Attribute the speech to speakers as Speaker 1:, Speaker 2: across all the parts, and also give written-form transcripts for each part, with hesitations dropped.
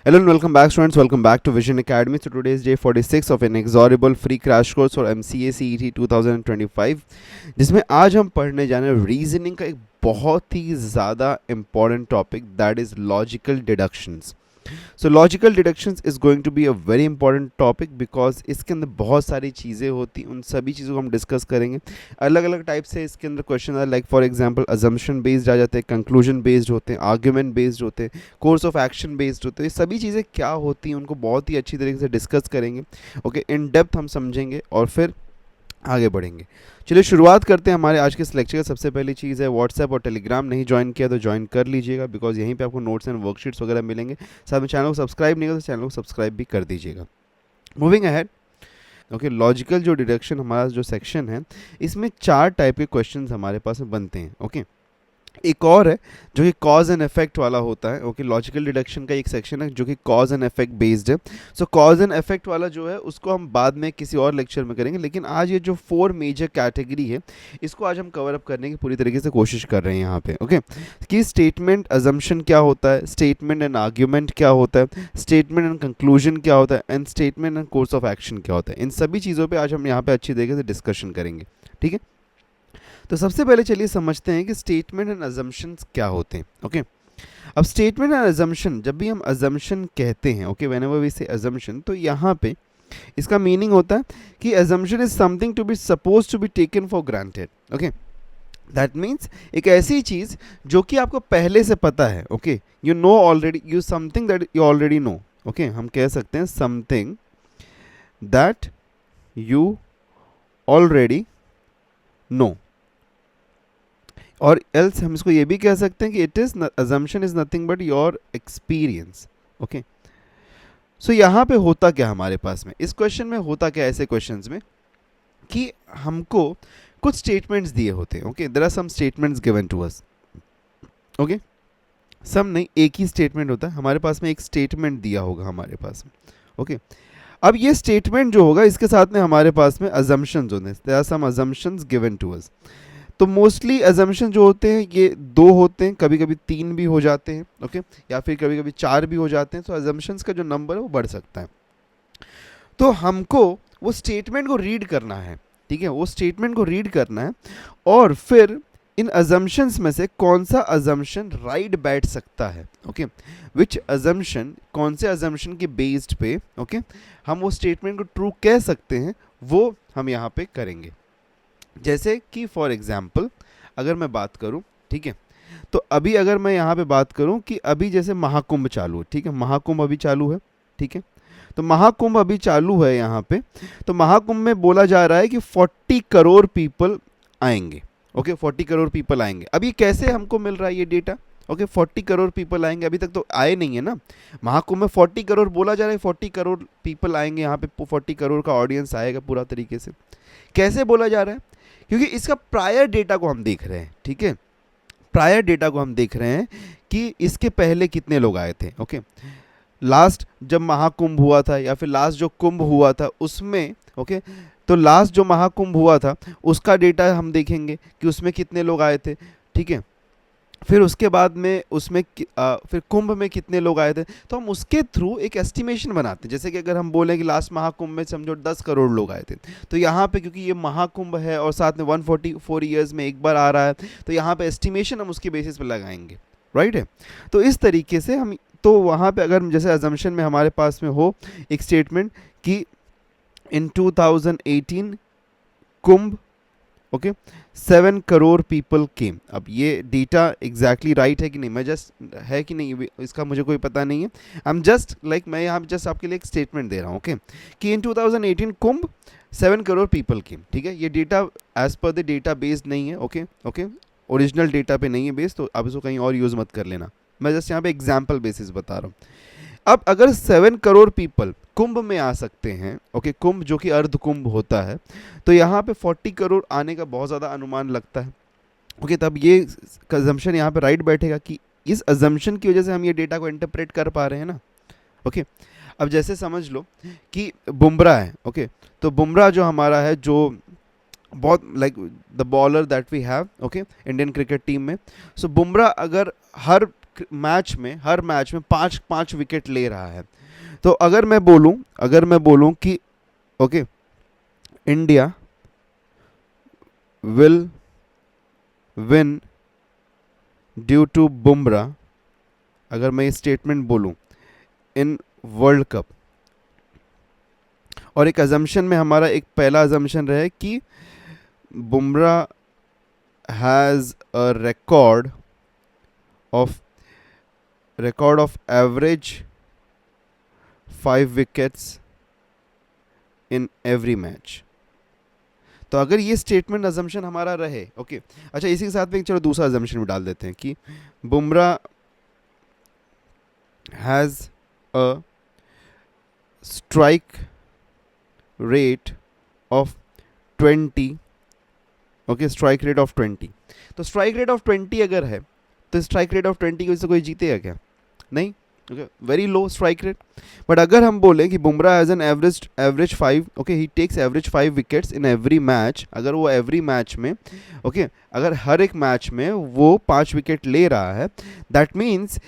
Speaker 1: Hello and welcome back, students. Welcome back to Vision Academy. So today is day 46 of inexorable free crash course for MCA CET 2025, जिसमें आज हम पढ़ने जाने reasoning का एक बहुत ही ज़्यादा important topic, that is logical deductions. So logical deductions is going to be a very important topic because इसके अंदर बहुत सारी चीज़ें होती, उन सभी चीज़ों को हम डिस्कस करेंगे. अलग अलग टाइप से इसके अंदर क्वेश्चन है, like for example assumption based आ जाते हैं, कंक्लूजन बेस्ड होते हैं, आर्ग्यूमेंट बेस्ड होते हैं, कोर्स ऑफ एक्शन बेस्ड होते हैं. ये सभी चीज़ें क्या होती हैं उनको बहुत ही अच्छी तरीके से डिस्कस करेंगे. ओके, इन डेप्थ हम समझेंगे और फिर आगे बढ़ेंगे. चलिए शुरुआत करते हैं हमारे आज के इस लेक्चर का. सबसे पहली चीज़ है, व्हाट्सएप और टेलीग्राम नहीं ज्वाइन किया तो ज्वाइन कर लीजिएगा बिकॉज यहीं पे आपको नोट्स एंड वर्कशीट्स वगैरह मिलेंगे. साथ में चैनल को सब्सक्राइब नहीं किया तो चैनल को सब्सक्राइब भी कर दीजिएगा. Moving ahead. ओके, लॉजिकल जो डिडक्शन हमारा जो सेक्शन है, इसमें 4 टाइप के क्वेश्चन हमारे पास में बनते हैं. ओके, एक और है जो कि कॉज एंड इफेक्ट वाला होता है. ओके, लॉजिकल डिडक्शन का एक सेक्शन है जो कि कॉज एंड इफेक्ट बेस्ड है. सो कॉज एंड इफेक्ट वाला जो है उसको हम बाद में किसी और लेक्चर में करेंगे, लेकिन आज ये जो 4 मेजर कैटेगरी है इसको आज हम कवर अप करने की पूरी तरीके से कोशिश कर रहे हैं यहाँ पे. ओके, कि स्टेटमेंट अजम्पशन क्या होता है, स्टेटमेंट एंड आर्ग्यूमेंट क्या होता है, स्टेटमेंट एंड कंक्लूजन क्या होता है, and statement and course of action क्या होता है. इन सभी चीज़ों पर आज हम यहाँ पे अच्छी तरीके से डिस्कशन करेंगे. ठीक है, तो सबसे पहले चलिए समझते हैं कि स्टेटमेंट एंड अजम्पशंस क्या होते हैं. ओके, अब स्टेटमेंट एंड अजम्पशन, जब भी हम अजम्पशन कहते हैं, okay, whenever we say assumption, तो यहाँ पे इसका मीनिंग होता है कि assumption is something to be suppose to be taken for granted. Okay, that means एक ऐसी चीज़ जो कि आपको पहले से पता है. Okay, you know already, you something that you already know. Okay, हम कह सकते हैं something that you already know, और एल्स हम इसको ये भी कह सकते हैं कि it is assumption is nothing but your experience. Okay, so यहाँ पे होता क्या हमारे पास में, इस क्वेश्चन में होता क्या ऐसे क्वेश्चंस में कि हमको कुछ स्टेटमेंट्स दिए होते हैं. Okay, there are some statements given to us. Okay, some नहीं, एक ही स्टेटमेंट होता है हमारे पास में, एक स्टेटमेंट दिया होगा हमारे पास में. ओके, अब ये स्टेटमेंट जो होगा इसके साथ में हमारे पास में अजम्पशंस होते हैं. There are some assumptions given to us. तो मोस्टली अजम्पशन जो होते हैं ये 2 होते हैं, कभी कभी 3 भी हो जाते हैं. ओके, या फिर कभी कभी 4 भी हो जाते हैं. तो अजम्पशंस का जो नंबर है वो बढ़ सकता है. तो हमको वो स्टेटमेंट को रीड करना है. ठीक है, वो स्टेटमेंट को रीड करना है और फिर इन अजम्पशंस में से कौन सा अजम्पशन राइट बैठ सकता है. ओके, विच अजम्पशन, कौन से अजम्पशन के बेस्ड पे ओके हम वो स्टेटमेंट को ट्रू कह सकते हैं, वो हम यहाँ पे करेंगे. जैसे कि फॉर एग्जाम्पल अगर मैं बात करूं, ठीक है, तो अभी अगर मैं यहाँ पे बात करूं कि अभी जैसे महाकुंभ चालू है. ठीक है, महाकुंभ अभी चालू है. ठीक है, तो महाकुंभ अभी चालू है यहाँ पे. तो महाकुंभ में बोला जा रहा है कि 40 करोड़ पीपल आएंगे. ओके, 40 करोड़ पीपल आएंगे. अब ये कैसे हमको मिल रहा है ये डेटा? ओके, 40 करोड़ पीपल आएंगे, अभी तक तो आए नहीं है ना. महाकुंभ में 40 करोड़ बोला जा रहा है, 40 करोड़ पीपल आएंगे यहाँ पे, 40 करोड़ का ऑडियंस आएगा पूरा तरीके से. कैसे बोला जा रहा है? क्योंकि इसका प्रायर डेटा को हम देख रहे हैं. ठीक है, प्रायर डेटा को हम देख रहे हैं कि इसके पहले कितने लोग आए थे. ओके, लास्ट जब महाकुंभ हुआ था या फिर लास्ट जो कुंभ हुआ था उसमें, ओके, तो लास्ट जो महाकुंभ हुआ था उसका डेटा हम देखेंगे कि उसमें कितने लोग आए थे. ठीक है, फिर उसके बाद में उसमें फिर कुंभ में कितने लोग आए थे, तो हम उसके थ्रू एक एस्टिमेशन बनाते हैं. जैसे कि अगर हम बोलें कि लास्ट महाकुंभ में समझो 10 करोड़ लोग आए थे, तो यहाँ पे क्योंकि ये महाकुंभ है और साथ में 144 ईयर्स में एक बार आ रहा है, तो यहाँ पे एस्टिमेशन हम उसके बेसिस पे लगाएंगे. राइट है, तो इस तरीके से हम, तो वहाँ पे अगर जैसे अजम्पशन में हमारे पास में हो एक स्टेटमेंट कि इन 2018 कुंभ, ओके, 7 करोड़ पीपल केम. अब ये डेटा एग्जैक्टली राइट है कि नहीं, मैं जस्ट है कि नहीं इसका मुझे कोई पता नहीं है. आई एम जस्ट लाइक मैं यहाँ जस्ट आपके लिए एक स्टेटमेंट दे रहा हूँ. ओके, कि इन 2018 कुंभ 7 करोड़ पीपल केम. ठीक है, ये data as per the data based नहीं है. ओके, ओके, ओरिजिनल डेटा पे नहीं है बेस्ड, तो आप इसको कहीं और यूज़ मत कर लेना. मैं जस्ट यहाँ पे एग्जाम्पल बेसिस बता रहा हूँ. अब अगर 7 करोड़ पीपल कुंभ में आ सकते हैं, ओके, कुंभ जो कि अर्ध कुंभ होता है, तो यहाँ पे 40 करोड़ आने का बहुत ज़्यादा अनुमान लगता है. ओके, तब ये अजम्पशन यहाँ पे राइट बैठेगा कि इस अजम्पशन की वजह से हम ये डेटा को इंटरप्रेट कर पा रहे हैं ना. ओके, अब जैसे समझ लो कि बुमराह है. ओके, तो बुमराह जो हमारा है, जो बहुत like the bowler that we have, okay, Indian cricket team में. सो बुमराह अगर हर मैच में, हर मैच में 5 विकेट ले रहा है, तो अगर मैं बोलूं कि okay India will win due to Bumrah, अगर मैं ये स्टेटमेंट बोलूं इन वर्ल्ड कप, और एक अजम्पशन में हमारा एक पहला अजम्पशन रहे कि Bumrah has a record of average 5 wickets in every match. तो अगर ये स्टेटमेंट अजम्पशन हमारा रहे, ओके अच्छा, इसी के साथ में चलो दूसरा अजम्पशन भी डाल देते हैं कि Bumrah has a strike rate of 20, okay strike rate of 20। तो स्ट्राइक रेट ऑफ 20 अगर है तो स्ट्राइक रेट ऑफ 20 की वजह से कोई जीतेगा क्या? नहीं, okay very low strike rate. But अगर हम बोलें कि Bumrah has an average 5, okay he takes average 5 wickets in every match, अगर वो एवरी मैच में, ओके अगर हर एक मैच में वो 5 विकेट ले रहा है, दैट मीन्स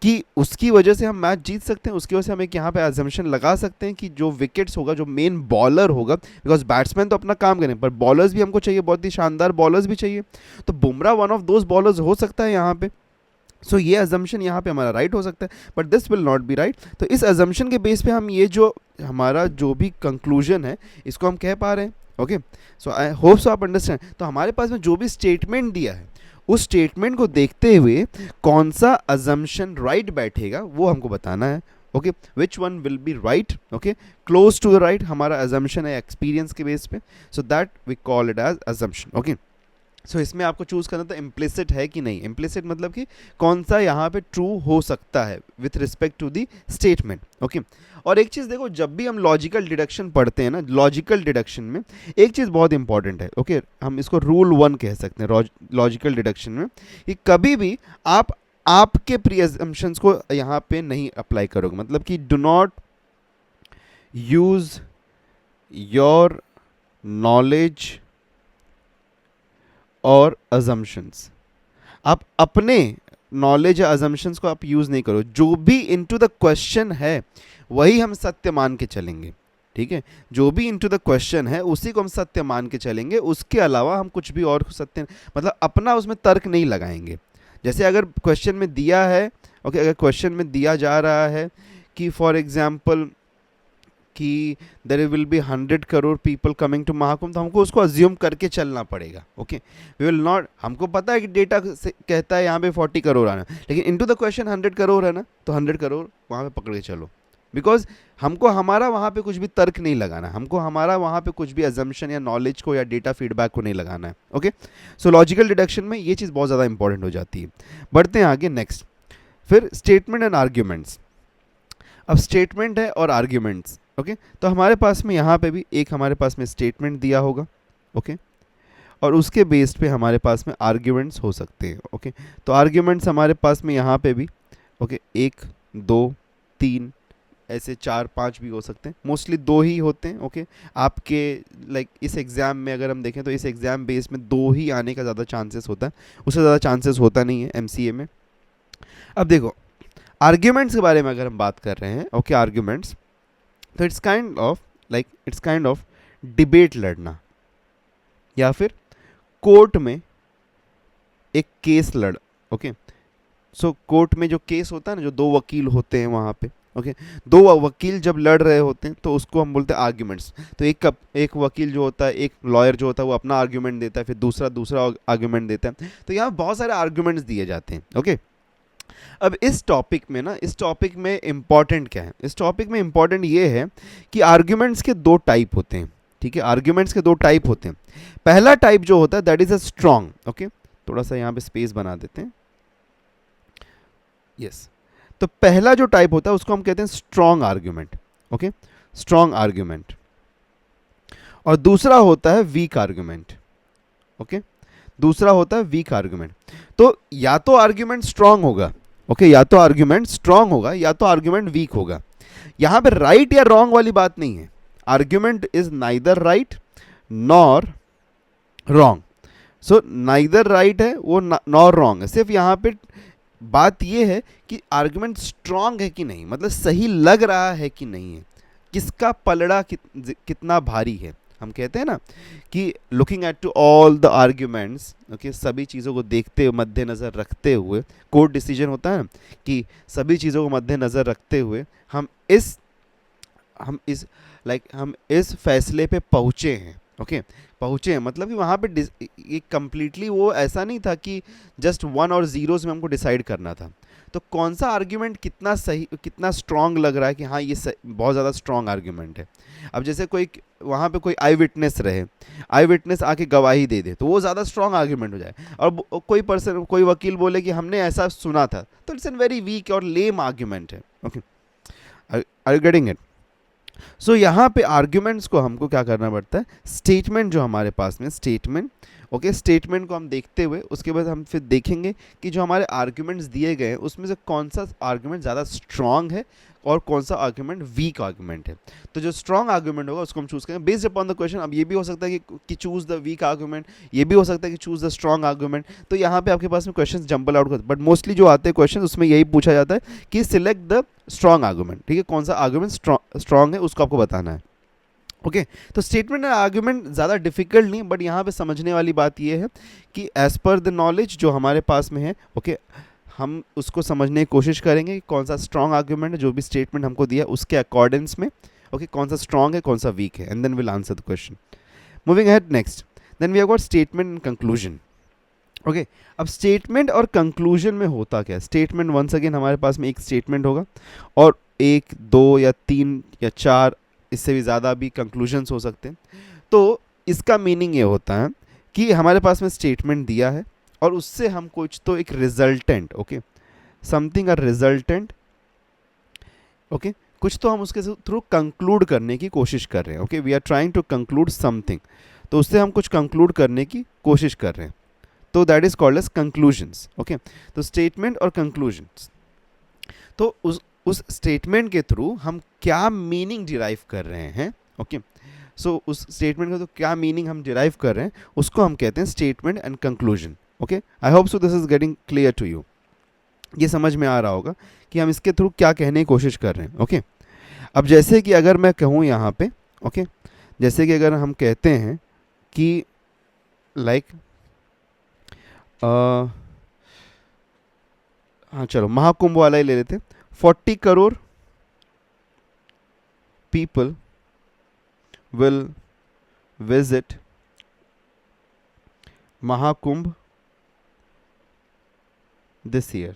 Speaker 1: कि उसकी वजह से हम मैच जीत सकते हैं। उसकी वजह से हम एक यहाँ पे अजम्पशन लगा सकते हैं कि जो विकेट्स होगा, जो मेन बॉलर होगा, बिकॉज बैट्समैन तो अपना काम करें पर बॉलर्स भी हमको चाहिए, बहुत ही शानदार बॉलर्स भी चाहिए, तो Bumrah one of those bowlers हो सकता है यहाँ पे। सो ये अजम्पशन यहाँ पे हमारा राइट हो सकता है, but this will not B right. तो इस अजम्पशन के बेस पे हम ये जो हमारा जो भी कंक्लूजन है इसको हम कह पा रहे हैं। ओके सो आई होप सो आप अंडरस्टैंड। तो हमारे पास में जो भी स्टेटमेंट दिया है उस स्टेटमेंट को देखते हुए कौन सा अजम्पशन राइट बैठेगा वो हमको बताना है। Okay which one will be right, okay close to the right हमारा अजम्पशन है एक्सपीरियंस के बेस पे, so that we call it as assumption. Okay so इसमें आपको चूज करना था इम्प्लिसिट है कि नहीं। इम्प्लिसिट मतलब कि कौन सा यहाँ पे ट्रू हो सकता है with respect to the statement. Okay और एक चीज़ देखो, जब भी हम लॉजिकल डिडक्शन पढ़ते हैं ना, लॉजिकल डिडक्शन में एक चीज़ बहुत इंपॉर्टेंट है। ओके हम इसको रूल 1 कह सकते हैं लॉजिकल डिडक्शन में, कि कभी भी आप आपके प्री असम्पशंस को यहाँ पे नहीं अप्लाई करोगे। मतलब कि do not use your knowledge और अजम्पशंस, आप अपने नॉलेज या अजम्पशंस को आप यूज़ नहीं करो। जो भी इनटू द क्वेश्चन है वही हम सत्य मान के चलेंगे, ठीक है, जो भी इनटू द क्वेश्चन है उसी को हम सत्य मान के चलेंगे। उसके अलावा हम कुछ भी और सत्य मतलब अपना उसमें तर्क नहीं लगाएंगे। जैसे अगर क्वेश्चन में दिया है, ओके अगर क्वेश्चन में दिया जा रहा है कि फॉर एग्जाम्पल कि there will be 100 crore people coming to Mahakumbh, तो हमको उसको अज्यूम करके चलना पड़ेगा। ओके वी विल नॉट, हमको पता है कि डेटा कहता है यहाँ पे 40 करोड़ आना, लेकिन इनटू द क्वेश्चन 100 करोड़ है ना, तो 100 करोड़ वहाँ पे पकड़ के चलो, बिकॉज हमको हमारा वहाँ पे कुछ भी तर्क नहीं लगाना, हमको हमारा वहाँ पे कुछ भी अजम्पशन या नॉलेज को या डेटा फीडबैक को नहीं लगाना है। ओके सो लॉजिकल डिडक्शन में ये चीज़ बहुत ज़्यादा इंपॉर्टेंट हो जाती है। बढ़ते हैं आगे नेक्स्ट, फिर स्टेटमेंट एंड आर्ग्यूमेंट्स। अब स्टेटमेंट है और आर्ग्यूमेंट्स, ओके तो हमारे पास में यहाँ पे भी एक हमारे पास में स्टेटमेंट दिया होगा, ओके और उसके बेस्ड पे हमारे पास में आर्ग्यूमेंट्स हो सकते हैं। ओके तो आर्ग्यूमेंट्स हमारे पास में यहाँ पे भी ओके 1 2 3 ऐसे 4 5 भी हो सकते हैं, मोस्टली 2 ही होते हैं। ओके आपके लाइक इस एग्ज़ाम में अगर हम देखें तो इस एग्ज़ाम बेस में 2 ही आने का ज़्यादा चांसेस होता है, उससे ज़्यादा चांसेस होता नहीं है MCA में। अब देखो आर्ग्यूमेंट्स के बारे में अगर हम बात कर रहे हैं, ओके आर्ग्यूमेंट्स, तो इट्स काइंड ऑफ डिबेट लड़ना या फिर कोर्ट में एक केस लड़, ओके सो कोर्ट में जो केस होता है ना, जो 2 वकील होते हैं वहाँ पे, ओके 2 वकील जब लड़ रहे होते हैं तो उसको हम बोलते हैं आर्ग्यूमेंट्स। तो एक वकील जो होता है, एक लॉयर जो होता है वो अपना आर्ग्यूमेंट देता है, फिर दूसरा आर्ग्यूमेंट देता है, तो यहाँ बहुत सारे आर्ग्यूमेंट्स दिए जाते हैं। ओके अब इस टॉपिक में इंपॉर्टेंट क्या है, इस टॉपिक में इंपॉर्टेंट ये है कि आर्ग्यूमेंट्स के 2 टाइप होते हैं, ठीक है आर्ग्यूमेंट्स के 2 टाइप होते हैं। पहला टाइप जो होता है that is a strong, okay थोड़ा सा यहाँ पे स्पेस बना देते हैं, यस तो पहला जो टाइप होता है उसको हम कहते हैं strong argument, okay strong argument, और दूसरा होता है वीक आर्ग्यूमेंट, ओके दूसरा होता है वीक आर्ग्यूमेंट। तो या तो आर्ग्यूमेंट स्ट्रांग होगा, ओके या तो आर्ग्यूमेंट स्ट्रांग होगा या तो आर्ग्यूमेंट वीक होगा। यहां पे राइट या रॉन्ग वाली बात नहीं है, argument is neither right nor wrong, so neither right है वो नॉर रॉन्ग है, सिर्फ यहां पे बात ये है कि आर्गुमेंट स्ट्रांग है कि नहीं, मतलब सही लग रहा है कि नहीं है, किसका पलड़ा कितना भारी है। हम कहते हैं ना कि looking at to all the arguments, okay, सभी चीज़ों को देखते हुए, मद्देनज़र रखते हुए, कोर्ट डिसीजन होता है ना कि सभी चीज़ों को मद्देनज़र रखते हुए हम इस फैसले पे पहुँचे हैं। ओके, पहुँचे हैं मतलब कि वहाँ पे ये कम्प्लीटली वो ऐसा नहीं था कि जस्ट वन और ज़ीरोज़ में हमको डिसाइड करना था। तो कौन सा आर्ग्यूमेंट कितना सही, कितना स्ट्रांग लग रहा है कि हाँ ये बहुत ज़्यादा स्ट्रांग आर्ग्यूमेंट है। अब जैसे कोई वहाँ पे कोई आई विटनेस रहे, आई विटनेस आके गवाही दे दे, तो वो ज़्यादा स्ट्रांग आर्ग्यूमेंट हो जाए। और कोई पर्सन, कोई वकील बोले कि हमने ऐसा सुना था, तो इट्स एन वेरी वीक और लेम आर्ग्यूमेंट है। Okay, are you getting it? So यहाँ पे आर्ग्यूमेंट्स को हमको क्या करना पड़ता है, स्टेटमेंट जो हमारे पास में स्टेटमेंट, ओके, स्टेटमेंट को हम देखते हुए उसके बाद हम फिर देखेंगे कि जो हमारे आर्ग्यूमेंट्स दिए गए हैं उसमें से कौन सा आर्ग्यूमेंट ज़्यादा स्ट्रांग है और कौन सा आर्ग्यूमेंट वीक आर्ग्यूमेंट है। तो जो स्ट्रांग आर्ग्यूमेंट होगा उसको हम चूज़ करेंगे बेस्ड अपॉन द क्वेश्चन। अब ये भी हो सकता है कि चूज़ द वीक आर्ग्यूमेंट, ये भी हो सकता है कि चूज़ द स्ट्रांग आर्ग्यूमेंट। तो यहाँ पे आपके पास में क्वेश्चन जंबल आउट करते, बट मोस्टली जो आते हैं क्वेश्चन उसमें यही पूछा जाता है कि सिलेक्ट द स्ट्रांग आर्ग्यूमेंट। ठीक है, कौन सा आर्ग्यूमेंट स्ट्रांग है उसको आपको बताना है। ओके, तो स्टेटमेंट एंड आर्ग्यूमेंट ज़्यादा डिफिकल्ट नहीं, बट यहाँ पे समझने वाली बात ये है कि एज पर द नॉलेज जो हमारे पास में है, ओके, हम उसको समझने की कोशिश करेंगे कि कौन सा स्ट्रांग आर्ग्यूमेंट है, जो भी स्टेटमेंट हमको दिया उसके अकॉर्डेंस में, ओके, कौन सा स्ट्रांग है कौन सा वीक है, and then will answer the question. Moving ahead next, then we have got statement and conclusion. Okay, अब स्टेटमेंट और कंक्लूजन में होता क्या है। स्टेटमेंट वंस अगेन हमारे पास में एक स्टेटमेंट होगा और एक, दो या तीन या चार, इससे भी ज़्यादा भी कंक्लूजन्स हो सकते हैं। तो इसका मीनिंग ये होता है कि हमारे पास में स्टेटमेंट दिया है और उससे हम कुछ तो एक रिजल्टेंट, ओके, समथिंग अ रिजल्टेंट, ओके, कुछ तो हम उसके थ्रू कंक्लूड करने की कोशिश कर रहे हैं। Okay, we are trying to conclude something, तो उससे हम कुछ कंक्लूड करने की कोशिश कर रहे हैं, तो that is called as conclusions. Okay, तो स्टेटमेंट और कंक्लूजन्स, तो उस स्टेटमेंट के थ्रू हम क्या मीनिंग डिराइव कर रहे हैं। ओके, सो उस स्टेटमेंट का तो क्या मीनिंग हम डिराइव कर रहे हैं उसको हम कहते हैं statement and conclusion. Okay, I hope so this is getting clear to you. ये समझ में आ रहा होगा कि हम इसके थ्रू क्या कहने की कोशिश कर रहे हैं। ओके, अब जैसे कि अगर मैं कहूँ यहाँ पे, ओके, जैसे कि अगर हम कहते हैं कि लाइक हाँ चलो महाकुंभ वाला ही ले लेते हैं। 40 crore people will visit Mahakumbh this year.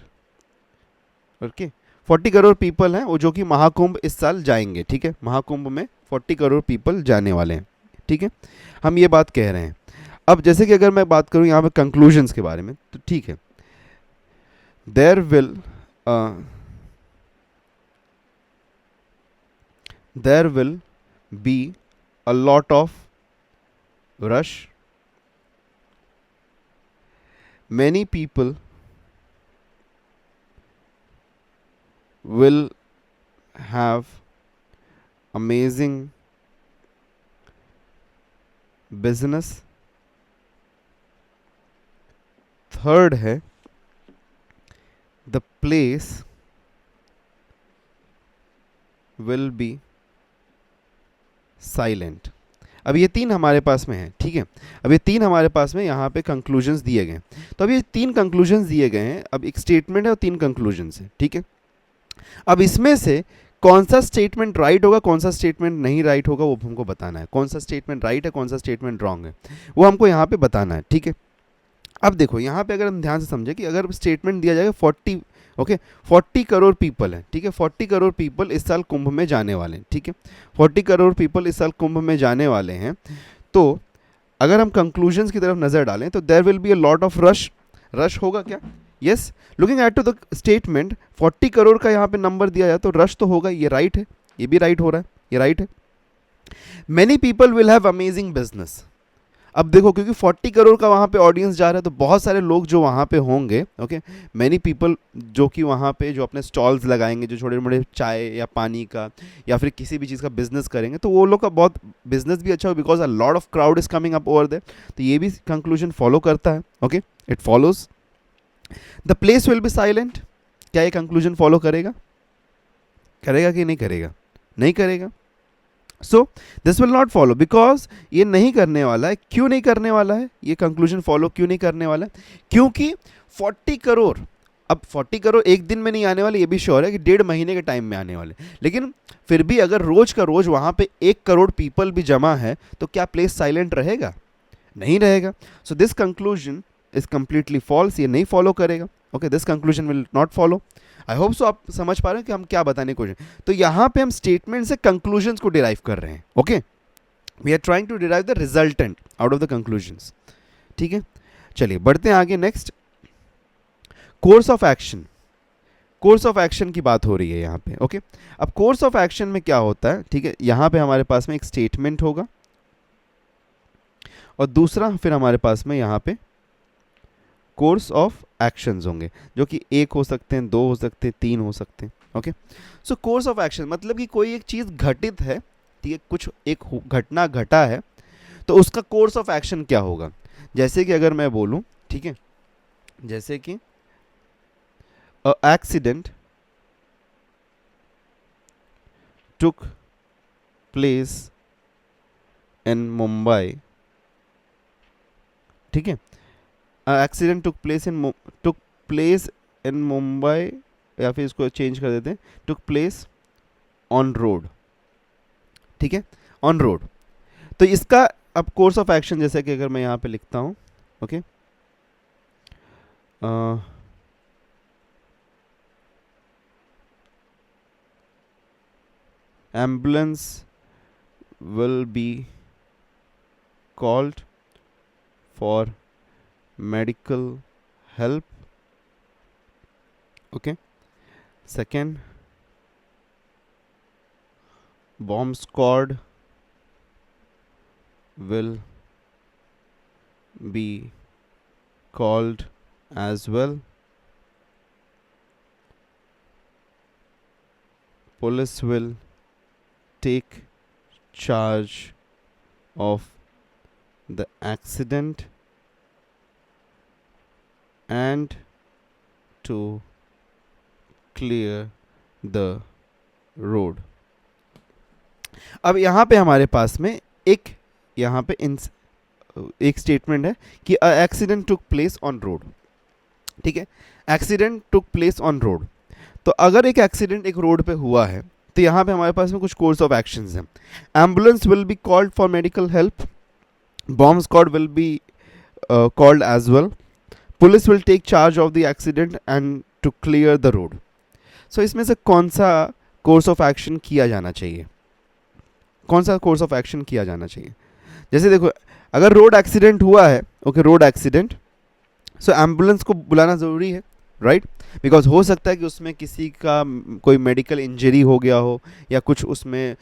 Speaker 1: Okay, 40 crore people हैं वो जो कि महाकुंभ इस साल जाएंगे। ठीक है, महाकुंभ में 40 करोड़ पीपल जाने वाले हैं। ठीक है, हम ये बात कह रहे हैं। अब जैसे कि अगर मैं बात करूं यहाँ पे कंक्लूजन्स के बारे में, तो ठीक है, there will be a lot of rush. Many people will have amazing business. Third है the place will be silent. अब ये तीन हमारे पास में है। ठीक है, अब ये तीन हमारे पास में यहाँ पे कंक्लूजन्स दिए गए। तो अब ये तीन कंक्लूजन्स दिए गए हैं, अब एक स्टेटमेंट है और तीन कंक्लूजन्स है। ठीक है, अब इसमें से कौन सा स्टेटमेंट राइट होगा कौन सा स्टेटमेंट नहीं राइट होगा वो हमको बताना है। कौन सा स्टेटमेंट राइट है कौन सा स्टेटमेंट रॉन्ग है वो हमको यहाँ पे बताना है। ठीक है, अब देखो यहाँ पे अगर हम ध्यान से समझे कि अगर स्टेटमेंट दिया जाएगा 40 करोड़ पीपल है। ठीक है, 40 करोड़ पीपल इस साल कुंभ में जाने वाले हैं। ठीक है, 40 करोड़ पीपल इस साल कुंभ में जाने वाले हैं। तो अगर हम कंक्लूजन्स की तरफ नज़र डालें तो there will be a lot of rush होगा क्या? Yes, looking at to the statement 40 crore का यहाँ पे नंबर दिया जाए तो रश तो होगा, ये राइट है, ये भी राइट हो रहा है, ये राइट है। Many people will have amazing business. अब देखो क्योंकि 40 करोड़ का वहाँ पे ऑडियंस जा रहा है तो बहुत सारे लोग जो वहाँ पे होंगे, ओके, मैनी पीपल जो कि वहाँ पे जो अपने स्टॉल्स लगाएंगे, जो छोटे मोटे चाय या पानी का या फिर किसी भी चीज़ का बिजनेस करेंगे, तो वो लोग का बहुत बिजनेस भी अच्छा हो because a lot of crowd is coming up over there. तो ये भी कंक्लूजन फॉलो करता है। Okay, it follows. The place will be silent, क्या ये कंक्लूजन फॉलो करेगा? करेगा कि नहीं करेगा? नहीं करेगा. So this will not follow because ये नहीं करने वाला है. क्यों नहीं करने वाला है? ये कंक्लूजन फॉलो क्यों नहीं करने वाला है? क्योंकि 40 करोड़, अब 40 करोड़ एक दिन में नहीं आने वाले, ये भी श्योर है कि 1.5 महीने के टाइम में आने वाले. लेकिन फिर भी अगर रोज का रोज वहां पे 1 करोड़ पीपल भी जमा है तो क्या प्लेस साइलेंट रहेगा? नहीं रहेगा. So this conclusion is completely false, ये नहीं फॉलो करेगा. Okay, this conclusion will not follow. I hope so आप समझ पा रहे हैं कि हम क्या बताने की कोशिश. तो यहां पे हम स्टेटमेंट से कंक्लूजन्स को डिराइव कर रहे हैं. Okay, we are trying to derive the resultant out of the conclusions. ठीक है, चलिए बढ़ते हैं आगे. Next, course of action. Course of action की बात हो रही है यहाँ पे. ओके, अब कोर्स ऑफ एक्शन में क्या होता है? ठीक है, यहाँ पे हमारे पास में एक स्टेटमेंट होगा और दूसरा फिर हमारे पास में यहाँ पे कोर्स ऑफ एक्शंस होंगे, जो कि 1 हो सकते हैं, 2 हो सकते हैं, 3 हो सकते हैं. Okay, so course of action मतलब कि कोई एक चीज़ घटित है, ठीक है, कुछ एक घटना घटा है, तो उसका कोर्स ऑफ एक्शन क्या होगा? जैसे कि अगर मैं बोलूं, ठीक है, जैसे कि a accident took place in Mumbai. ठीक है, accident took place in Mumbai, या फिर इसको चेंज कर देते हैं, टुक प्लेस ऑन रोड. ठीक है, ऑन रोड. तो इसका अब कोर्स ऑफ एक्शन जैसे कि अगर मैं यहाँ पे लिखता हूँ, okay, ambulance will be called for medical help. Okay, second, bomb squad will be called as well. Police will take charge of the accident and to clear the road. अब यहाँ पे हमारे पास में एक यहाँ पे एक स्टेटमेंट है कि accident took place on road. ठीक है, accident took place on road. तो अगर एक एक्सीडेंट एक रोड पे हुआ है तो यहाँ पे हमारे पास में कुछ कोर्स ऑफ एक्शंस हैं. Ambulance will be called for medical help. Bomb squad will be called as well. Police will take charge of the accident and to clear the road. So इसमें से कौन सा कोर्स ऑफ एक्शन किया जाना चाहिए? कौन सा कोर्स ऑफ एक्शन किया जाना चाहिए? जैसे देखो, अगर रोड एक्सीडेंट हुआ है, ओके, रोड एक्सीडेंट, सो एम्बुलेंस को बुलाना ज़रूरी है, राइट? बिकॉज हो सकता है कि उसमें किसी का कोई मेडिकल इंजरी हो गया हो, या कुछ उसमें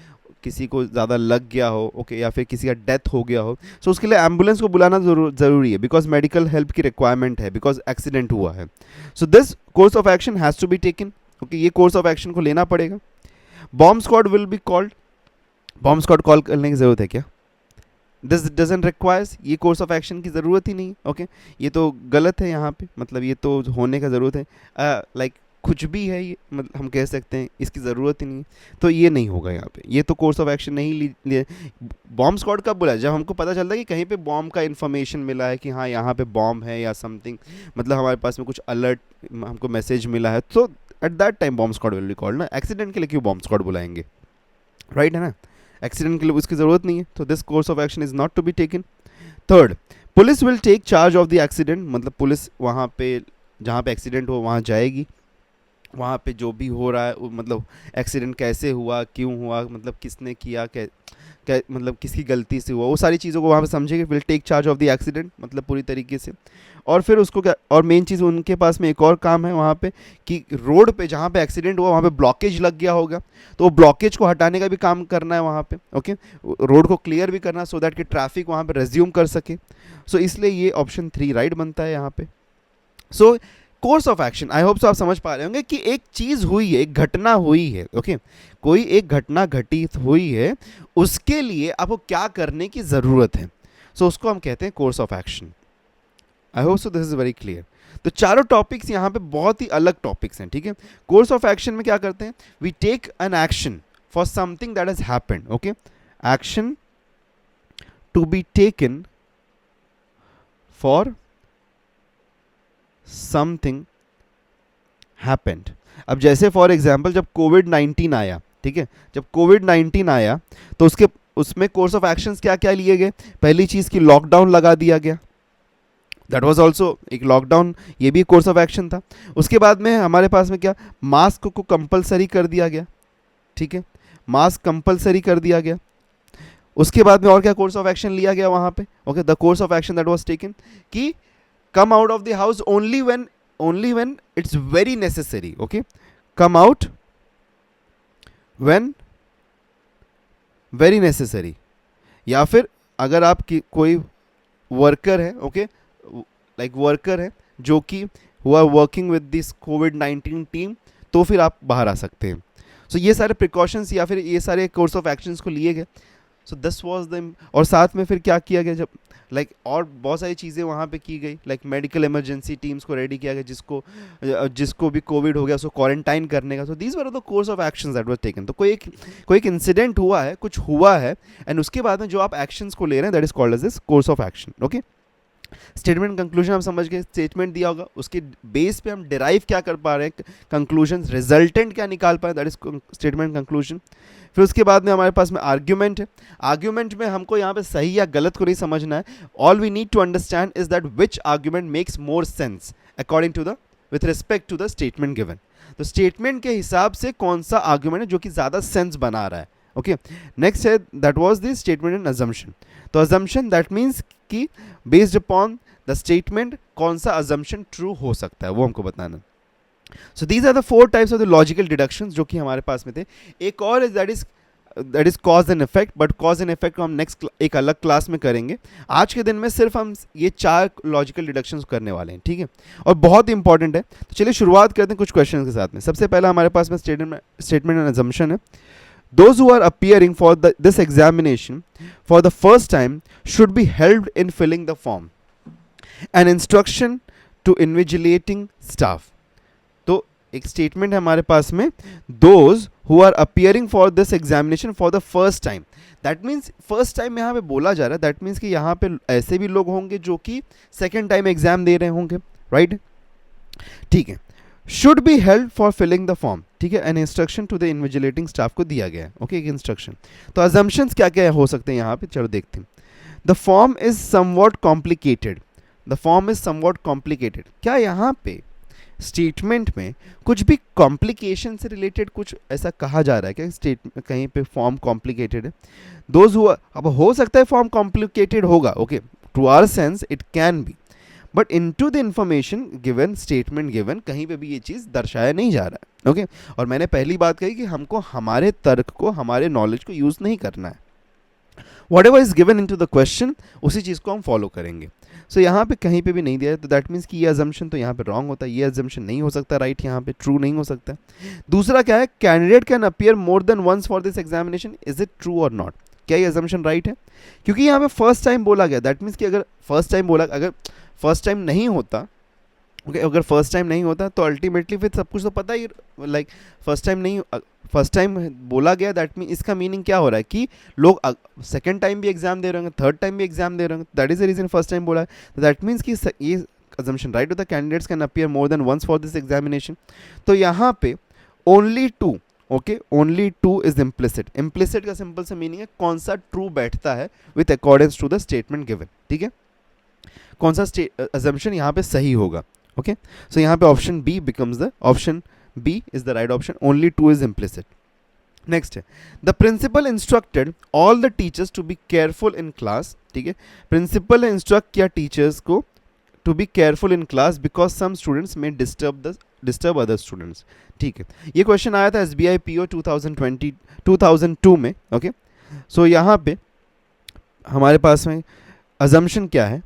Speaker 1: किसी को ज़्यादा लग गया हो, ओके, या फिर किसी का डेथ हो गया हो. सो उसके लिए एम्बुलेंस को बुलाना ज़रूरी है, बिकॉज मेडिकल हेल्प की रिक्वायरमेंट है, बिकॉज एक्सीडेंट हुआ है. So this course of action has to be taken. Okay, ये कोर्स ऑफ एक्शन को लेना पड़ेगा. Bomb squad will be called. Bomb squad call करने की ज़रूरत है क्या? दिस डजंट रिक्वायर्स, ये कोर्स ऑफ एक्शन की ज़रूरत ही नहीं. ओके, ये तो गलत है यहाँ पे, मतलब ये तो होने का ज़रूरत है. लाइक कुछ भी है ये, मतलब हम कह सकते हैं इसकी ज़रूरत ही नहीं, तो ये नहीं होगा यहाँ पे. ये तो कोर्स ऑफ एक्शन नहीं लिए. बॉम्ब स्क्वाड कब बुलाया? जब हमको पता चलता है कि कहीं पे बॉम्ब का इन्फॉर्मेशन मिला है कि हाँ यहाँ पे बॉम्ब है या समथिंग, मतलब हमारे पास में कुछ अलर्ट, हमको मैसेज मिला है, तो at that time bomb squad will be called ना. एक्सीडेंट के लिए क्यों बॉम्ब स्क्वाड बुलाएंगे? राइट है ना, एक्सीडेंट के लिए उसकी ज़रूरत नहीं है. तो this course of action is not to be taken. Third, police will take charge of the accident. मतलब पुलिस वहाँ पे जहाँ पे एक्सीडेंट हो वहाँ जाएगी, वहाँ पे जो भी हो रहा है, मतलब एक्सीडेंट कैसे हुआ, क्यों हुआ, मतलब किसने किया, मतलब किसकी गलती से हुआ, वो सारी चीज़ों को वहाँ पे समझेंगे. Will take charge of the accident, मतलब पूरी तरीके से. और फिर उसको क्या, और मेन चीज़ उनके पास में एक और काम है वहाँ पे कि रोड पे जहाँ पे एक्सीडेंट हुआ वहाँ पे ब्लॉकेज लग गया होगा, तो वो ब्लॉकेज को हटाने का भी काम करना है वहाँ पे. ओके, रोड को क्लियर भी करना, सो दैट कि ट्रैफिक वहाँ पे रेज्यूम कर सके. सो इसलिए ये ऑप्शन 3 राइट बनता है यहाँ पे. सो course of action, I hope so आप समझ पा रहे होंगे कि एक चीज़ हुई है, एक घटना हुई है, ओके, कोई एक घटना घटित हुई है, उसके लिए आपको क्या करने की ज़रूरत है, सो उसको हम कहते हैं course of action. I hope so this is very clear. तो चारों टॉपिक्स यहाँ पे बहुत ही अलग टॉपिक्स हैं, ठीक है। कोर्स ऑफ एक्शन में क्या करते हैं, we take an action for something that has happened, okay, action to be taken for something happened. अब जैसे फॉर एग्जाम्पल जब कोविड-19 आया, ठीक है, जब कोविड-19 आया तो उसमें कोर्स ऑफ एक्शंस क्या क्या लिए गए, पहली चीज की लॉकडाउन लगा दिया गया, दैट वाज आल्सो एक लॉकडाउन, ये भी कोर्स ऑफ एक्शन था। उसके बाद में हमारे पास में क्या, मास्क को कंपलसरी कर दिया गया, ठीक है, मास्क कंपलसरी कर दिया गया। उसके बाद में और क्या कोर्स ऑफ एक्शन लिया गया वहां पे, okay, the course of action that was taken कि come out of the house only when it's very necessary, okay, come out when very necessary। या फिर अगर आप कोई वर्कर है, ओके, लाइक वर्कर है जो कि who are working with this COVID-19 team, तो फिर आप बाहर आ सकते हैं। सो ये सारे प्रिकॉशंस या फिर ये सारे कोर्स ऑफ एक्शंस को लिए गए। सो दिस वाज द, और साथ में फिर क्या किया गया, जब लाइक और बहुत सारी चीज़ें वहाँ पे की गई, लाइक मेडिकल इमरजेंसी टीम्स को रेडी किया गया, जिसको भी कोविड हो गया उसको क्वारंटाइन करने का। सो these were the course of actions that was taken. तो कोई एक इंसिडेंट हुआ है, कुछ हुआ है, एंड उसके बाद में जो आप एक्शंस को ले रहे हैं that is called as this course of action, okay. Statement conclusion आप समझ गए, स्टेटमेंट दिया होगा, उसके बेस पे हम डिराइव क्या कर पा रहे हैं, कंक्लूजन, रिजल्टेंट क्या निकाल पाए, दैट इज स्टेटमेंट कंक्लूजन। फिर उसके बाद में हमारे पास में आर्ग्यूमेंट है। आर्ग्यूमेंट में हमको यहाँ पे सही या गलत को नहीं समझना है, all we need to understand is that which argument makes more sense according to the, with respect to the statement given. तो स्टेटमेंट के हिसाब से कौन सा आर्ग्यूमेंट है जो कि ज़्यादा सेंस बना रहा है, ओके। नेक्स्ट है that was the statement and assumption. तो अजम्पशन दैट मीन्स कि बेस्ड अपॉन द स्टेटमेंट कौन सा अजम्पशन ट्रू हो सकता है वो हमको बताना। So these are the 4 types of the logical deductions जो कि हमारे पास में थे। एक और that is cause and effect, but cause and effect को हम नेक्स्ट एक अलग क्लास में करेंगे। आज के दिन में सिर्फ हम ये 4 लॉजिकल डिडक्शंस करने वाले हैं, ठीक है, और बहुत इंपॉर्टेंट है। तो चलिए शुरुआत करते हैं कुछ क्वेश्चन के साथ में। सबसे पहला हमारे पास में स्टेटमेंट एंड अजम्पशन है। Those who are appearing for this examination for the first time should be helped in filling the form. An instruction to invigilating staff. तो एक स्टेटमेंट है हमारे पास में, those who are appearing for this examination for the first time. That means first time यहाँ पे बोला जा रहा है, that means कि यहाँ पे ऐसे भी लोग होंगे जो कि second time एग्जाम दे रहे होंगे, right? ठीक है, should be held for filling the form, ठीक है, an instruction to the invigilating staff को दिया गया है, ओके, एक इंस्ट्रक्शन। तो अजम्पशंस क्या क्या हो सकते हैं यहाँ पे, चलो देखते हैं। The form is somewhat complicated, the form is somewhat complicated. क्या यहाँ पे स्टेटमेंट में कुछ भी कॉम्प्लिकेशन से रिलेटेड कुछ ऐसा कहा जा रहा है क्या, स्टेटमेंट कहीं पे फॉर्म कॉम्प्लिकेटेड है? दोज हु, अब हो सकता है फॉर्म कॉम्प्लिकेटेड होगा, okay, to our sense it can be, but into the information given, statement given, कहीं पे भी ये चीज़ दर्शाया नहीं जा रहा है, ओके। और मैंने पहली बात कही कि हमको हमारे तर्क को, हमारे नॉलेज को यूज़ नहीं करना है, what ever is given into the question उसी चीज़ को हम फॉलो करेंगे। सो यहाँ पे कहीं पे भी नहीं दिया है, तो दैट मीन्स कि ये अजम्पशन तो यहाँ पे रॉन्ग होता है, ये अजम्पशन नहीं हो सकता, राइट, यहाँ पे ट्रू नहीं हो सकता। दूसरा क्या है, candidate can appear more than once for this examination, is it true or not? क्या ये अजम्पशन राइट है? क्योंकि यहाँ पे फर्स्ट टाइम बोला गया, दैट मीन्स कि अगर फर्स्ट टाइम बोला, अगर फर्स्ट टाइम नहीं होता, ओके, अगर फर्स्ट टाइम नहीं होता तो अल्टीमेटली फिर सब कुछ तो पता ही, लाइक फर्स्ट टाइम नहीं, फर्स्ट टाइम बोला गया, दैट मीन इसका मीनिंग क्या हो रहा है कि लोग सेकंड टाइम भी एग्जाम दे रहे होंगे, थर्ड टाइम भी एग्जाम दे रहे होंगे, that is the reason first time बोला है। तो दैट मीन्स कि ये assumption right होता है, candidates can appear more than once for this examination. तो यहाँ पे only two, okay, only two is implicit. Implicit का सिंपल से मीनिंग है कौन सा ट्रू बैठता है with accordance to the statement given, ठीक है, कौन सा assumption यहाँ पे सही होगा, ओके। सो यहाँ पे option B becomes the, option B is the right option, only two is implicit. Next है, the principal instructed all the teachers to be careful in class, ठीक है, प्रिंसिपल ने इंस्ट्रक्ट किया टीचर्स को to be careful in class because some students में disturb other students, ठीक है। ये क्वेश्चन आया था SBI PO 2002 में, ओके। सो यहाँ पे हमारे पास में assumption क्या है,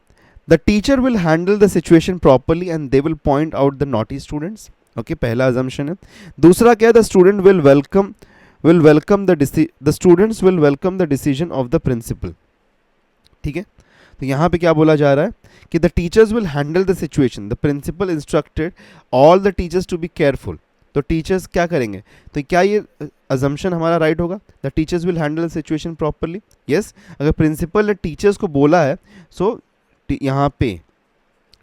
Speaker 1: the teacher will handle the situation properly and they will point out the naughty students, okay, पहला assumption है। दूसरा क्या है, the student will welcome the students will welcome the decision of the principal, ठीक है। तो यहाँ पे क्या बोला जा रहा है कि the teachers will handle the situation, the principal instructed all the teachers to be careful. तो टीचर्स क्या करेंगे, तो क्या ये अजम्पशन हमारा राइट होगा, the teachers will handle the situation properly. Yes, अगर प्रिंसिपल ने टीचर्स को बोला है सो यहाँ पे